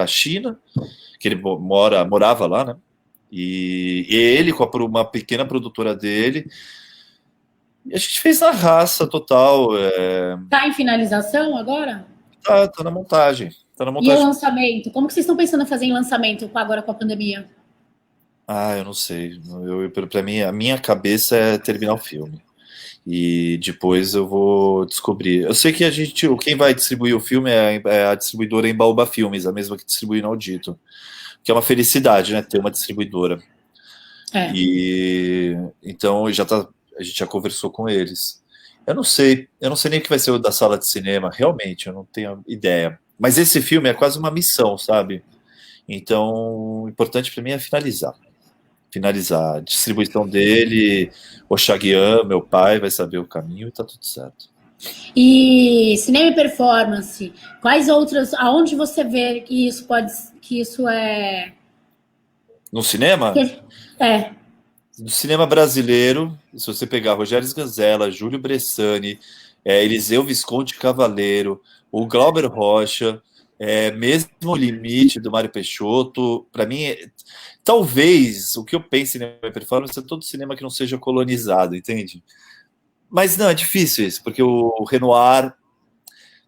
a China, que ele morava lá, né? E ele, com uma pequena produtora dele, e a gente fez na raça total. Tá em finalização agora? Tá na montagem. E o lançamento? Como que vocês estão pensando em fazer em lançamento agora com a pandemia? Eu não sei. Para mim, a minha cabeça é terminar o filme. E depois eu vou descobrir. Eu sei que quem vai distribuir o filme é a distribuidora Embaúba Filmes, a mesma que distribui Inaudito. Que é uma felicidade, né? Ter uma distribuidora. E então a gente já conversou com eles. Eu não sei nem o que vai ser o da sala de cinema, realmente, eu não tenho ideia. Mas esse filme é quase uma missão, sabe? Então, o importante para mim é finalizar a distribuição dele. O Chaguian, meu pai, vai saber o caminho e tá tudo certo. E cinema e performance, quais outras, aonde você vê que isso é... No cinema? No cinema brasileiro, se você pegar Rogério Sganzella, Júlio Bressani, Eliseu Visconti Cavaleiro, o Glauber Rocha, mesmo o Limite do Mário Peixoto, para mim, talvez o que eu penso em cinema e performance é todo cinema que não seja colonizado, entende? Mas não, é difícil isso, porque o Renoir,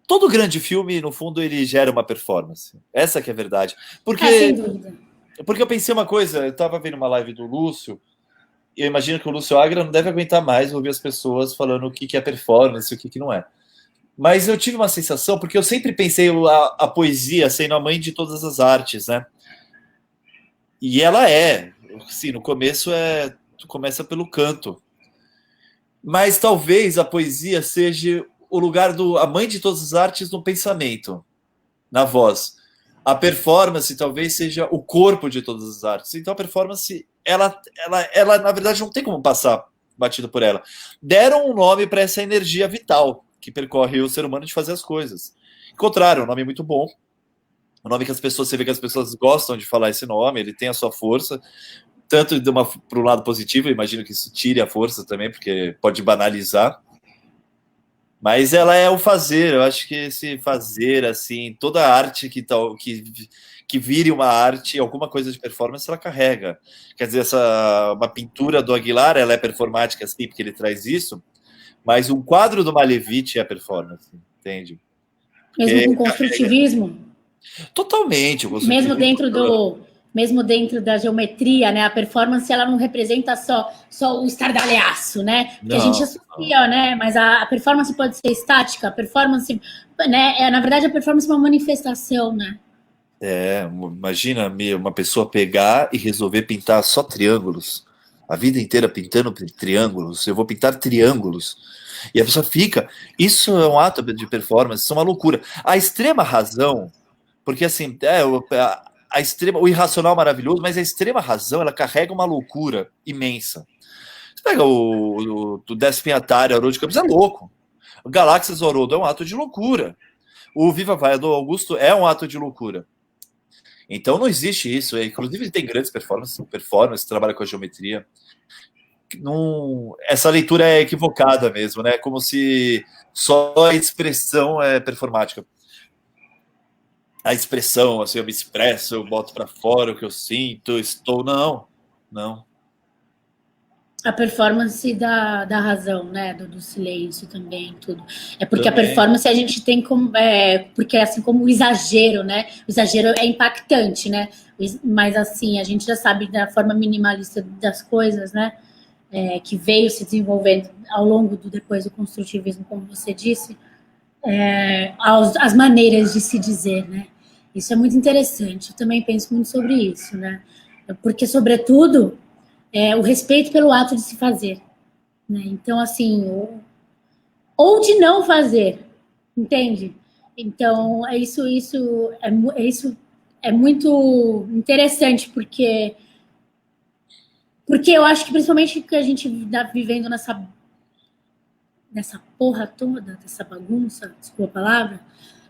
todo grande filme, no fundo, ele gera uma performance. Essa que é a verdade. Porque sem dúvida. Porque eu pensei uma coisa, eu estava vendo uma live do Lúcio, e eu imagino que o Lúcio Agra não deve aguentar mais ouvir as pessoas falando o que é performance e o que não é. Mas eu tive uma sensação, porque eu sempre pensei a poesia sendo a mãe de todas as artes, né? E ela é. Sim, no começo tu começa pelo canto. Mas talvez a poesia seja o lugar a mãe de todas as artes no pensamento, na voz. A performance talvez seja o corpo de todas as artes. Então a performance, ela na verdade não tem como passar batido por ela. Deram um nome para essa energia vital que percorre o ser humano de fazer as coisas. Encontraram um nome muito bom. Um nome que você vê que as pessoas gostam de falar esse nome, ele tem a sua força, tanto para o lado positivo, eu imagino que isso tire a força também, porque pode banalizar. Mas ela é o fazer, eu acho que esse fazer, assim, toda arte que vire uma arte, alguma coisa de performance, ela carrega. Quer dizer, uma pintura do Aguilar, ela é performática, assim, porque ele traz isso, mas um quadro do Malevich é performance, entende? Mesmo com construtivismo? Totalmente. Mesmo dentro da geometria, né? A performance ela não representa só o estardalhaço, né? Que a gente associa, né? Mas a performance pode ser estática, a performance, né? Na verdade, a performance é uma manifestação, né? Imagina uma pessoa pegar e resolver pintar só triângulos. A vida inteira pintando triângulos. Eu vou pintar triângulos. E a pessoa fica. Isso é um ato de performance, isso é uma loucura. A extrema razão, porque assim, o irracional é maravilhoso, mas a extrema razão ela carrega uma loucura imensa. Você pega o Décimo Atari, Haroldo de Campos, é louco. O Galáxias Haroldo é um ato de loucura. O Viva Vaia do Augusto é um ato de loucura. Então não existe isso. Inclusive ele tem grandes performances, trabalha com a geometria. Essa leitura é equivocada mesmo, né? Como se só a expressão é performática. A expressão, assim, eu me expresso, eu boto para fora o que eu sinto, estou... Não. A performance da razão, né? Do silêncio também, tudo. É porque também. A performance a gente tem como... porque assim como o exagero, né? O exagero é impactante, né? Mas assim, a gente já sabe da forma minimalista das coisas, né? Que veio se desenvolvendo ao longo depois do construtivismo, como você disse, as maneiras de se dizer, né? Isso é muito interessante. Eu também penso muito sobre isso, né? Porque, sobretudo, o respeito pelo ato de se fazer, né? Então, assim, ou de não fazer, entende? Então, isso é muito interessante, porque eu acho que principalmente que a gente está vivendo nessa porra toda, dessa bagunça, desculpa a palavra,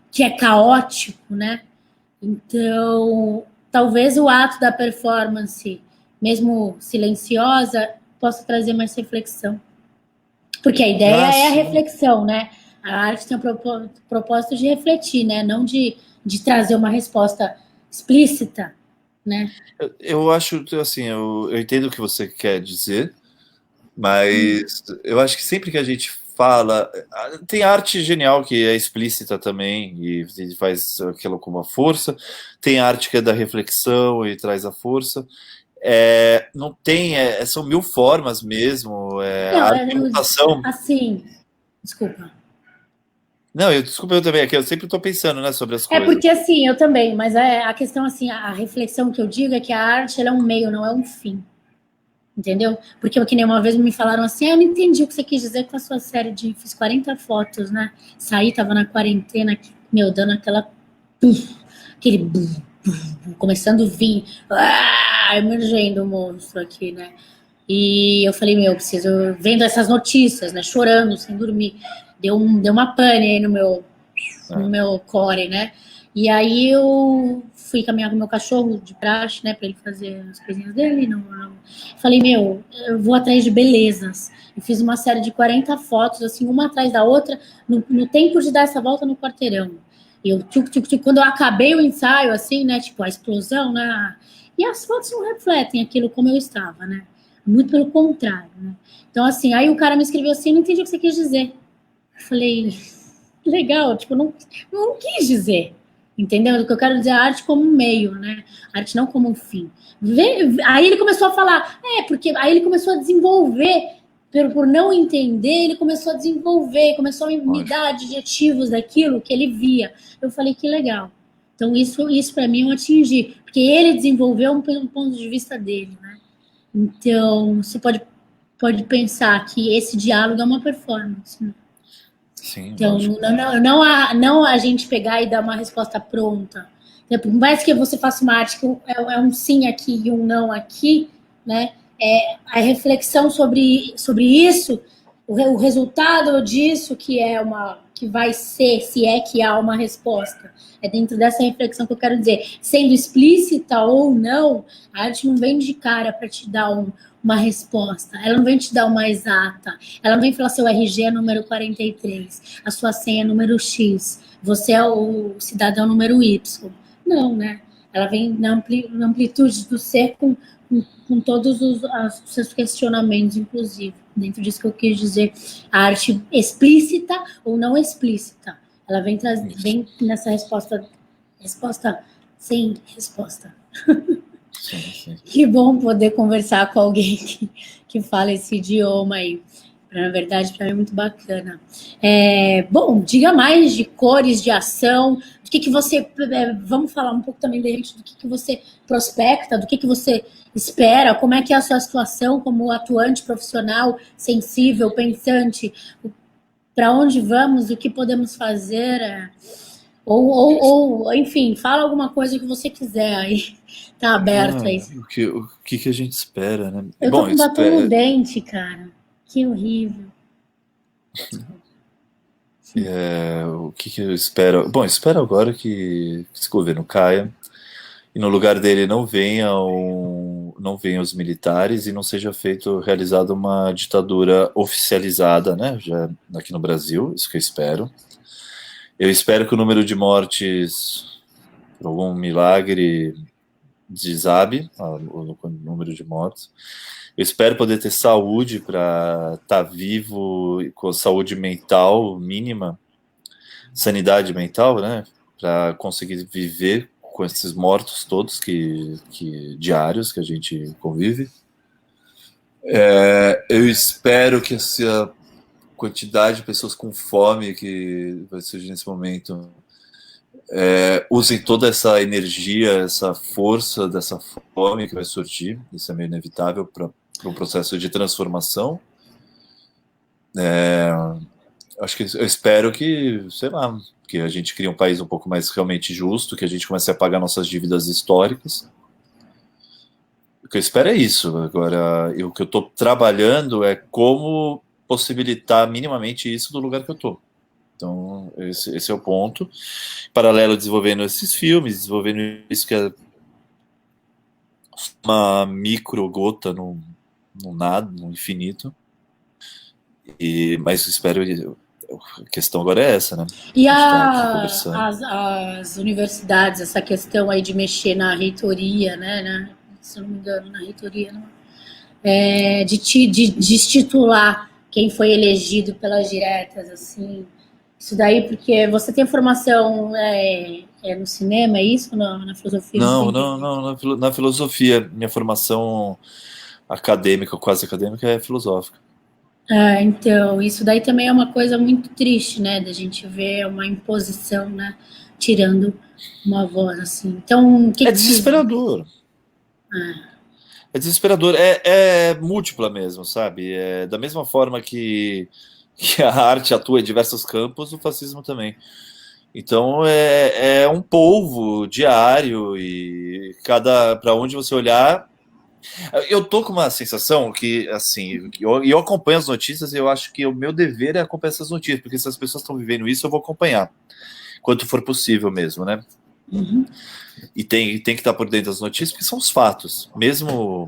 que é caótico, né? Então, talvez o ato da performance, mesmo silenciosa, possa trazer mais reflexão. Porque a ideia é a reflexão, né? A arte tem o propósito de refletir, né? Não de trazer uma resposta explícita, né? Eu acho, assim, eu entendo o que você quer dizer, mas eu acho que sempre que a gente fala... Tem arte genial que é explícita também e faz aquilo com uma força. Tem arte que é da reflexão e traz a força. Não tem... são mil formas mesmo. Assim... Desculpa. Não, desculpa, eu também, eu sempre estou pensando, né, sobre as coisas. Porque assim, eu também, mas a questão assim, a reflexão que eu digo é que a arte ela é um meio, não é um fim. Entendeu? Porque que nem uma vez me falaram assim, eu não entendi o que você quis dizer com a sua série de... Fiz 40 fotos, né? Saí, tava na quarentena, dando aquele... começando a vir, emergendo o monstro aqui, né? E eu falei, preciso... Vendo essas notícias, né? Chorando, sem dormir. Deu uma pane aí no meu core, né? E aí eu fui caminhar com o meu cachorro de praxe, né, para ele fazer as coisinhas dele. Falei, eu vou atrás de belezas. Eu fiz uma série de 40 fotos, assim, uma atrás da outra, no tempo de dar essa volta no quarteirão. E eu, quando eu acabei o ensaio, assim, né, tipo, a explosão, né, e as fotos não refletem aquilo como eu estava, né, muito pelo contrário, né. Então, assim, aí o cara me escreveu assim, não entendi o que você quis dizer. Eu falei, legal, tipo, não quis dizer. Entendeu? O que eu quero dizer, a arte como um meio, né? A arte não como um fim. Aí ele começou a falar, porque aí ele começou a desenvolver, por não entender, ele começou a desenvolver, começou a me dar adjetivos daquilo que ele via. Eu falei, que legal. Então, isso para mim eu atingi, porque ele desenvolveu um ponto de vista dele, né? Então, você pode pensar que esse diálogo é uma performance, né? Sim, então, não a gente pegar e dar uma resposta pronta. Por mais que você faça uma arte que é um sim aqui e um não aqui, né? A reflexão sobre isso, o resultado disso que vai ser, se é que há uma resposta. É dentro dessa reflexão que eu quero dizer. Sendo explícita ou não, a arte não vem de cara para te dar uma resposta. Ela não vem te dar uma exata. Ela não vem falar seu RG é número 43, a sua senha é número X, você é o cidadão número Y. Não, né? Ela vem na amplitude do ser com todos os seus questionamentos, inclusive. Dentro disso que eu quis dizer, a arte explícita ou não explícita. Ela vem nessa resposta sem resposta. Sim. Que bom poder conversar com alguém que fala esse idioma aí. Na verdade, para mim é muito bacana. Bom, diga mais de cores, de ação, do que você... vamos falar um pouco também, de repente, do que você prospecta, do que você espera, como é que é a sua situação como atuante profissional, sensível, pensante, para onde vamos, o que podemos fazer... Ou, enfim, fala alguma coisa que você quiser aí. Tá aberto aí. O que a gente espera, né? Eu tô com batom no dente, cara. Que horrível. O que eu espero? Bom, espero agora que esse governo caia e no lugar dele não venham os militares e não seja realizada uma ditadura oficializada, né? Já aqui no Brasil, isso que eu espero. Eu espero que o número de mortes, por algum milagre, desabe, o número de mortes. Eu espero poder ter saúde para estar vivo, com saúde mental mínima, sanidade mental, né? Para conseguir viver com esses mortos todos diários que a gente convive. Eu espero que essa quantidade de pessoas com fome que vai surgir nesse momento usem toda essa energia, essa força dessa fome que vai surgir, isso é meio inevitável para um processo de transformação. Acho que eu espero que, sei lá, que a gente crie um país um pouco mais realmente justo, que a gente comece a pagar nossas dívidas históricas. O que eu espero é isso. Agora, o que eu estou trabalhando é como possibilitar minimamente isso do lugar que eu estou. Então, esse é o ponto. Paralelo, desenvolvendo esses filmes, desenvolvendo isso que é uma micro gota no nada, no infinito. Mas espero... A questão agora é essa, né? E as universidades, essa questão aí de mexer na reitoria, né? Se não me engano, na reitoria, não. De destitular quem foi elegido pelas diretas, assim. Isso daí, porque você tem formação no cinema, é isso? Na filosofia? Não, na filosofia. Minha formação acadêmica, quase acadêmica, é filosófica. Então, isso daí também é uma coisa muito triste, né? Da gente ver uma imposição, né? Tirando uma voz, assim. Então, é desesperador. É desesperador. É múltipla mesmo, sabe? Da mesma forma que a arte atua em diversos campos, o fascismo também. Então é um polvo diário e para onde você olhar. Eu tô com uma sensação que, assim, eu acompanho as notícias e eu acho que o meu dever é acompanhar essas notícias, porque se as pessoas estão vivendo isso, eu vou acompanhar, quanto for possível mesmo, né? Uhum. E tem que estar por dentro das notícias, porque são os fatos, mesmo.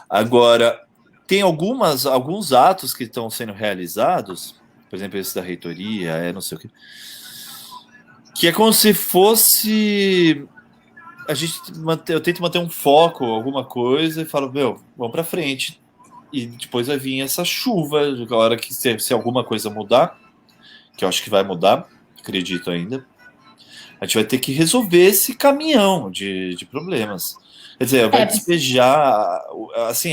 Agora, tem alguns atos que estão sendo realizados, por exemplo, esse da reitoria, não sei o que é como se fosse... eu tento manter um foco, alguma coisa, e falo, vamos pra frente. E depois vai vir essa chuva, a hora que se alguma coisa mudar, que eu acho que vai mudar, acredito ainda, A gente vai ter que resolver esse caminhão de problemas. Quer dizer, vai despejar, assim,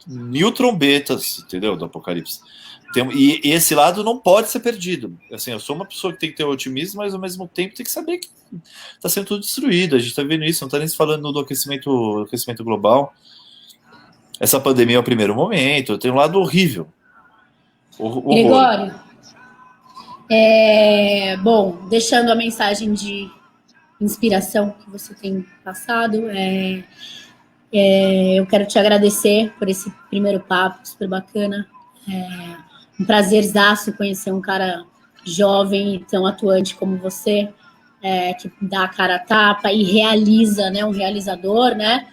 1000 trombetas, entendeu? Do apocalipse. E esse lado não pode ser perdido. Assim, eu sou uma pessoa que tem que ter otimismo, mas ao mesmo tempo tem que saber que está sendo tudo destruído. A gente está vendo isso, não está nem se falando do aquecimento global. Essa pandemia é o primeiro momento, tem um lado horrível. Gregório, bom, deixando a mensagem de inspiração que você tem passado, eu quero te agradecer por esse primeiro papo, super bacana. Um prazerzaço conhecer um cara jovem e tão atuante como você, que dá a cara a tapa e realiza, né, um realizador, né?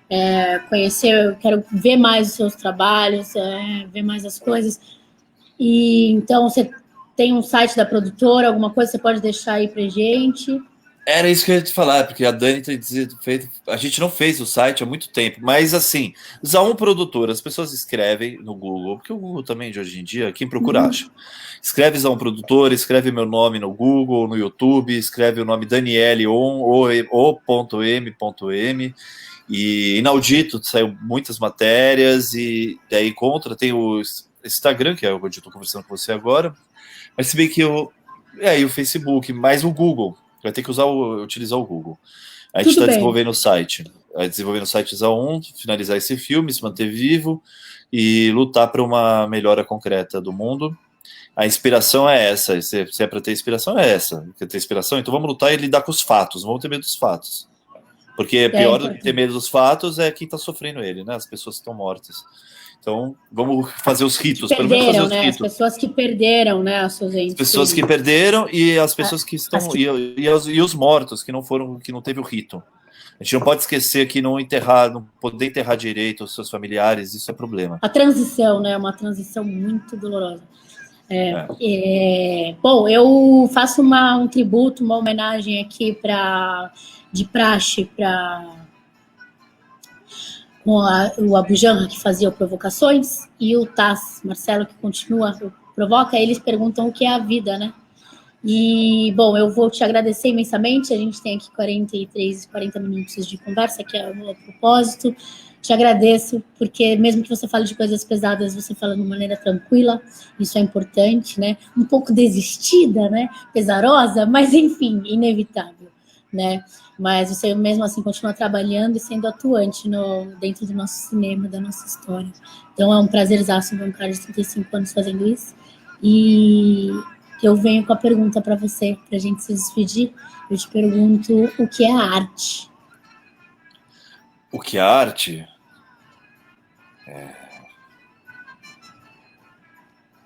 Eu quero ver mais os seus trabalhos, ver mais as coisas. E então você tem um site da produtora, alguma coisa você pode deixar aí pra gente? Era isso que eu ia te falar, porque a Dani tem feito. A gente não fez o site há muito tempo, mas assim, Zaun Produtora, as pessoas escrevem no Google, porque o Google também de hoje em dia, quem procura acha. Escreve Zaun Produtora, escreve meu nome no Google, no YouTube, escreve o nome Daniele o.m.m. E Inaudito, saiu muitas matérias, e daí tem o Instagram, que é o que eu estou conversando com você agora, mas se bem que o Facebook, mais o Google. Vai ter que utilizar o Google. A gente está desenvolvendo o site. Desenvolvendo o site Zaun, finalizar esse filme, se manter vivo e lutar para uma melhora concreta do mundo. A inspiração é essa. Se é para ter inspiração, é essa. Quer ter inspiração? Então vamos lutar e lidar com os fatos. Não vamos ter medo dos fatos. Porque pior do que ter medo dos fatos é quem está sofrendo ele, né? As pessoas que estão mortas. Então, vamos fazer os ritos. Pelo menos fazer os ritos. As pessoas que perderam, né, as suas entes. As pessoas que perderam e as pessoas que estão e os mortos que não teve o rito. A gente não pode esquecer que não poder enterrar direito os seus familiares, isso é problema. A transição, né, uma transição muito dolorosa. Bom, eu faço um tributo, uma homenagem aqui de praxe para com o Abu Janra, que fazia Provocações, e o Taz, Marcelo, que continua Provoca, eles perguntam o que é a vida, né? E, bom, eu vou te agradecer imensamente, a gente tem aqui 40 minutos de conversa, que é o propósito. Te agradeço, porque mesmo que você fale de coisas pesadas, você fala de uma maneira tranquila, isso é importante, né? Um pouco desistida, né? Pesarosa, mas, enfim, inevitável, né? Mas você mesmo assim continua trabalhando e sendo atuante dentro do nosso cinema, da nossa história. Então é um prazerzaço ver um cara de 35 anos fazendo isso. E eu venho com a pergunta para você, para a gente se despedir. Eu te pergunto, o que é a arte? O que é a arte?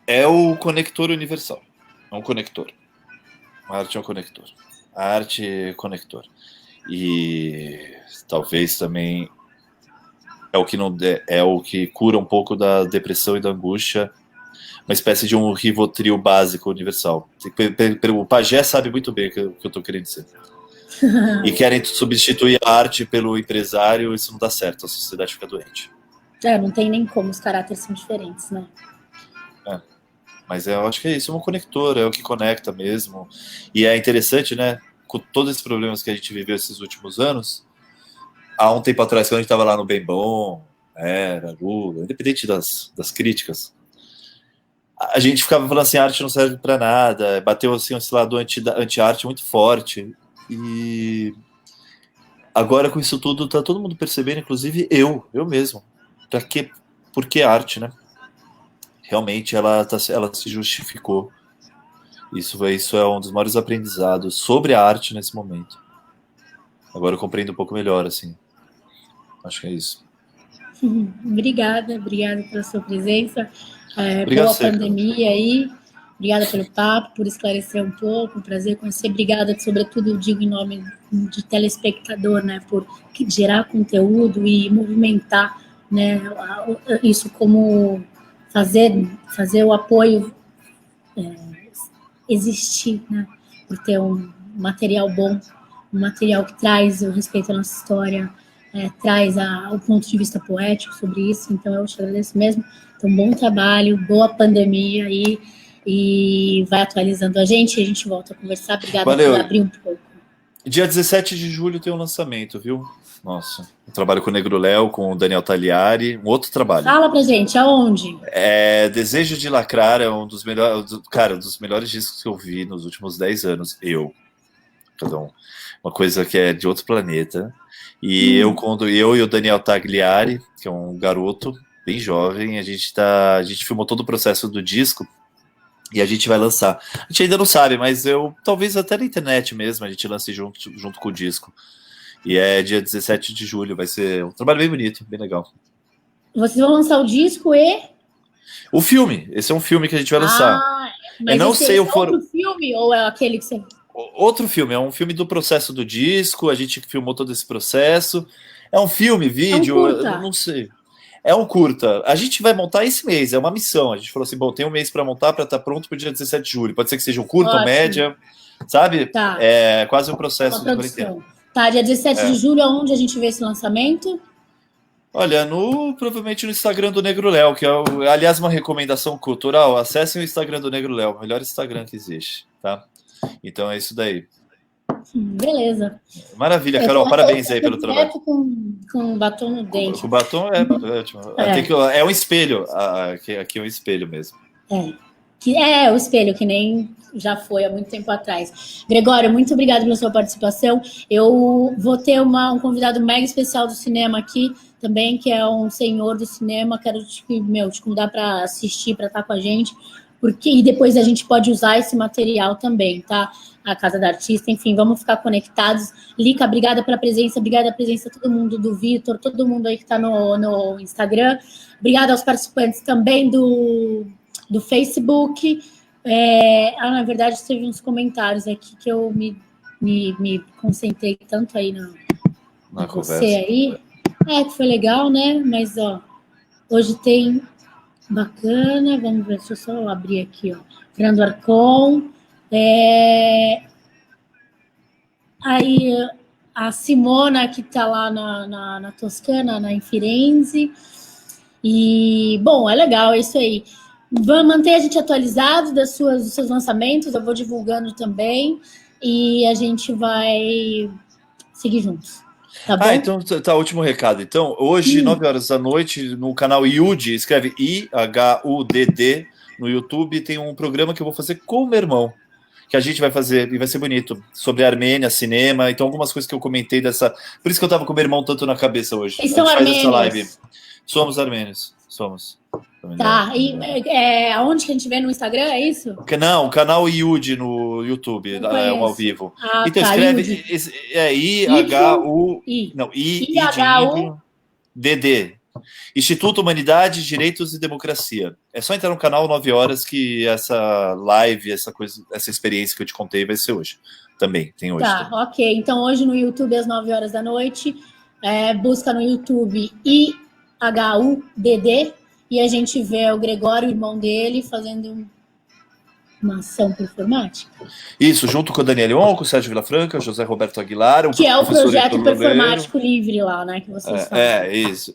É o conector universal. É um conector. A arte é um conector. A arte é conector. E talvez também é o que cura um pouco da depressão e da angústia, uma espécie de um Rivotril básico universal. O pajé sabe muito bem o que eu estou querendo dizer. E querem substituir a arte pelo empresário, isso não dá certo, a sociedade fica doente. Não tem nem como, os caráteres são diferentes, né? Mas eu acho que é isso, é um conector, é o que conecta mesmo. E é interessante, né? Com todos esses problemas que a gente viveu esses últimos anos, há um tempo atrás, quando a gente estava lá no Bem Bom, Lula, independente das críticas, a gente ficava falando assim, a arte não serve para nada, bateu assim, esse lado anti-arte muito forte. E agora com isso tudo, tá todo mundo percebendo, inclusive eu mesmo, por que arte, né? Realmente ela se justificou. Isso é um dos maiores aprendizados sobre a arte nesse momento. Agora eu compreendo um pouco melhor, assim. Acho que é isso. Obrigada pela sua presença. Boa pandemia aí. Obrigada pelo papo, por esclarecer um pouco, um prazer conhecer. Obrigada, sobretudo, eu digo em nome de telespectador, né, por gerar conteúdo e movimentar, né, isso como fazer o apoio existir, né, por ter um material bom, um material que traz o respeito à nossa história, traz o ponto de vista poético sobre isso. Então eu te agradeço mesmo. Então, bom trabalho, boa pandemia aí. e vai atualizando a gente volta a conversar. Obrigada Valeu. por abrir um pouco. Dia 17 de julho tem um lançamento, viu? Nossa, eu trabalho com o Negro Léo, com o Daniel Tagliari, um outro trabalho. Fala pra gente, aonde? Desejo de Lacrar é um dos melhores, cara, um dos melhores discos que eu vi nos últimos 10 anos. Perdão, uma coisa que é de outro planeta. E eu e o Daniel Tagliari, que é um garoto bem jovem, a gente filmou todo o processo do disco e a gente vai lançar. A gente ainda não sabe, mas talvez até na internet mesmo a gente lance junto com o disco. E é dia 17 de julho, vai ser um trabalho bem bonito, bem legal. Vocês vão lançar o disco e... O filme, esse é um filme que a gente vai lançar. Mas eu não sei é outro filme ou é aquele que você... Outro filme, é um filme do processo do disco, a gente filmou todo esse processo. É um filme, vídeo, eu não sei. É um curta. A gente vai montar esse mês, é uma missão. A gente falou assim, bom, tem um mês para montar para estar pronto para o dia 17 de julho. Pode ser que seja um curta, um média, sabe? Tá. É quase um processo de quarentena. Tá, dia 17 de julho, aonde a gente vê esse lançamento? Olha, provavelmente no Instagram do Negro Léo, que é, aliás, uma recomendação cultural. Acessem o Instagram do Negro Léo, o melhor Instagram que existe, tá? Então é isso daí. Beleza. Maravilha, Carol, parabéns aí pelo trabalho. Com batom no dente. Com batom é ótimo. É um espelho, aqui é um espelho mesmo. O espelho, que nem já foi há muito tempo atrás. Gregório, muito obrigado pela sua participação. Eu vou ter um convidado mega especial do cinema aqui também, que é um senhor do cinema. Quero te convidar para assistir, para estar com a gente, e depois a gente pode usar esse material também, tá? A Casa da Artista, enfim, vamos ficar conectados. Lica, obrigada pela presença, obrigada pela presença de todo mundo, do Vitor, todo mundo aí que está no Instagram. Obrigada aos participantes também do Facebook. Na verdade, teve uns comentários aqui que eu me concentrei tanto aí na conversa. Você aí. Que foi legal, né? Mas, hoje tem bacana. Vamos ver, deixa eu só abrir aqui, Fernando Arcon. Aí a Simona, que está lá na Toscana, em Firenze. E, bom, é legal, é isso aí. Vamos manter a gente atualizado dos seus lançamentos, eu vou divulgando também, e a gente vai seguir juntos. Tá bom? Então tá, último recado. Então, hoje, 9 horas da noite, no canal IUD, escreve IHUDD, no YouTube, tem um programa que eu vou fazer com o meu irmão, que a gente vai fazer, e vai ser bonito, sobre a Armênia, cinema, então algumas coisas que eu comentei dessa... Por isso que eu tava com o meu irmão tanto na cabeça hoje. Eles são armênios? Somos armênios, somos. Tá, e aonde que a gente vê no Instagram, é isso? Não, o canal IUD no YouTube, é um ao vivo. Então escreve IHUDD. Instituto Humanidade, Direitos e Democracia. É só entrar no canal 9 horas que essa live, essa experiência que eu te contei vai ser hoje. Também, tem hoje. Tá, também. ok. Então hoje no YouTube às 9 horas da noite, busca no YouTube IHUDD e a gente vê o Gregório, o irmão dele, fazendo uma ação performática. Isso, junto com o Daniel Leon, com o Sérgio Vilafranca, o José Roberto Aguilar, que é o projeto performático livre lá, né? Que vocês falam.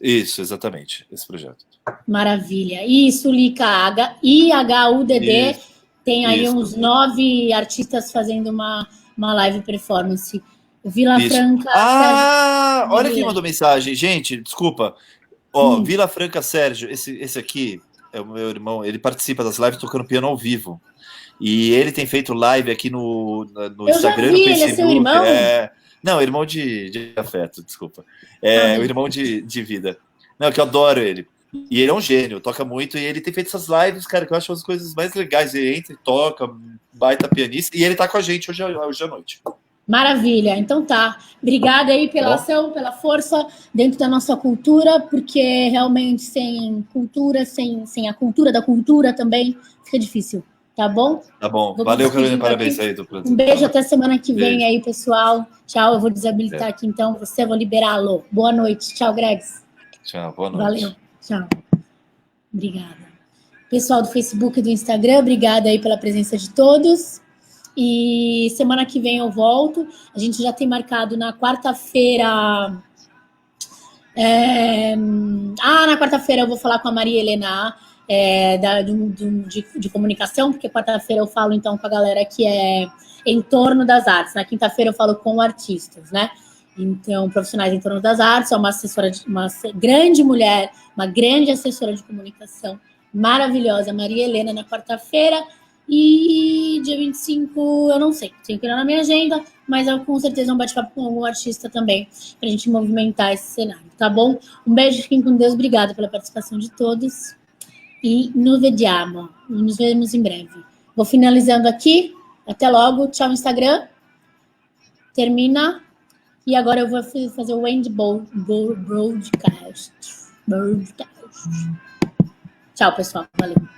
Isso, exatamente, esse projeto. Maravilha. Isso, Lica IHUDD, isso, tem aí uns 9 artistas fazendo uma live performance. Vilafranca. Olha quem mandou mensagem. Gente, desculpa. Vilafranca Sérgio, esse aqui é o meu irmão, ele participa das lives tocando piano ao vivo. E ele tem feito live aqui no Instagram, no Facebook. Ele é seu irmão? Não, irmão de afeto, desculpa. O irmão de vida. Não, que eu adoro ele. E ele é um gênio, toca muito, e ele tem feito essas lives, cara, que eu acho as coisas mais legais. Ele entra e toca, baita pianista, e ele tá com a gente hoje à noite. Maravilha, então tá. Obrigada aí pela ação, pela força dentro da nossa cultura, porque realmente sem cultura, sem a cultura da cultura também, fica difícil, tá bom? Tá bom, valeu, Carolina, parabéns aí. Um beijo, até semana que vem aí, pessoal. Tchau, eu vou desabilitar aqui então, vou liberá-lo. Boa noite, tchau, Gregs. Tchau, boa noite. Valeu, tchau. Obrigada. Pessoal do Facebook e do Instagram, obrigada aí pela presença de todos. E semana que vem eu volto. A gente já tem marcado na quarta-feira. Na quarta-feira eu vou falar com a Maria Helena de comunicação, porque quarta-feira eu falo, então, com a galera que é em torno das artes. Na quinta-feira eu falo com artistas, né? Então, profissionais em torno das artes, é uma assessora, uma grande mulher, uma grande assessora de comunicação maravilhosa, Maria Helena, na quarta-feira. E dia 25, eu não sei, tenho que ir na minha agenda, mas eu com certeza um bate-papo com algum artista também, pra gente movimentar esse cenário, tá bom? Um beijo, fiquem com Deus, obrigada pela participação de todos. E nos vediamo, nos vemos em breve. Vou finalizando aqui, até logo, tchau Instagram, termina, e agora eu vou fazer o end broadcast. Tchau, pessoal, valeu.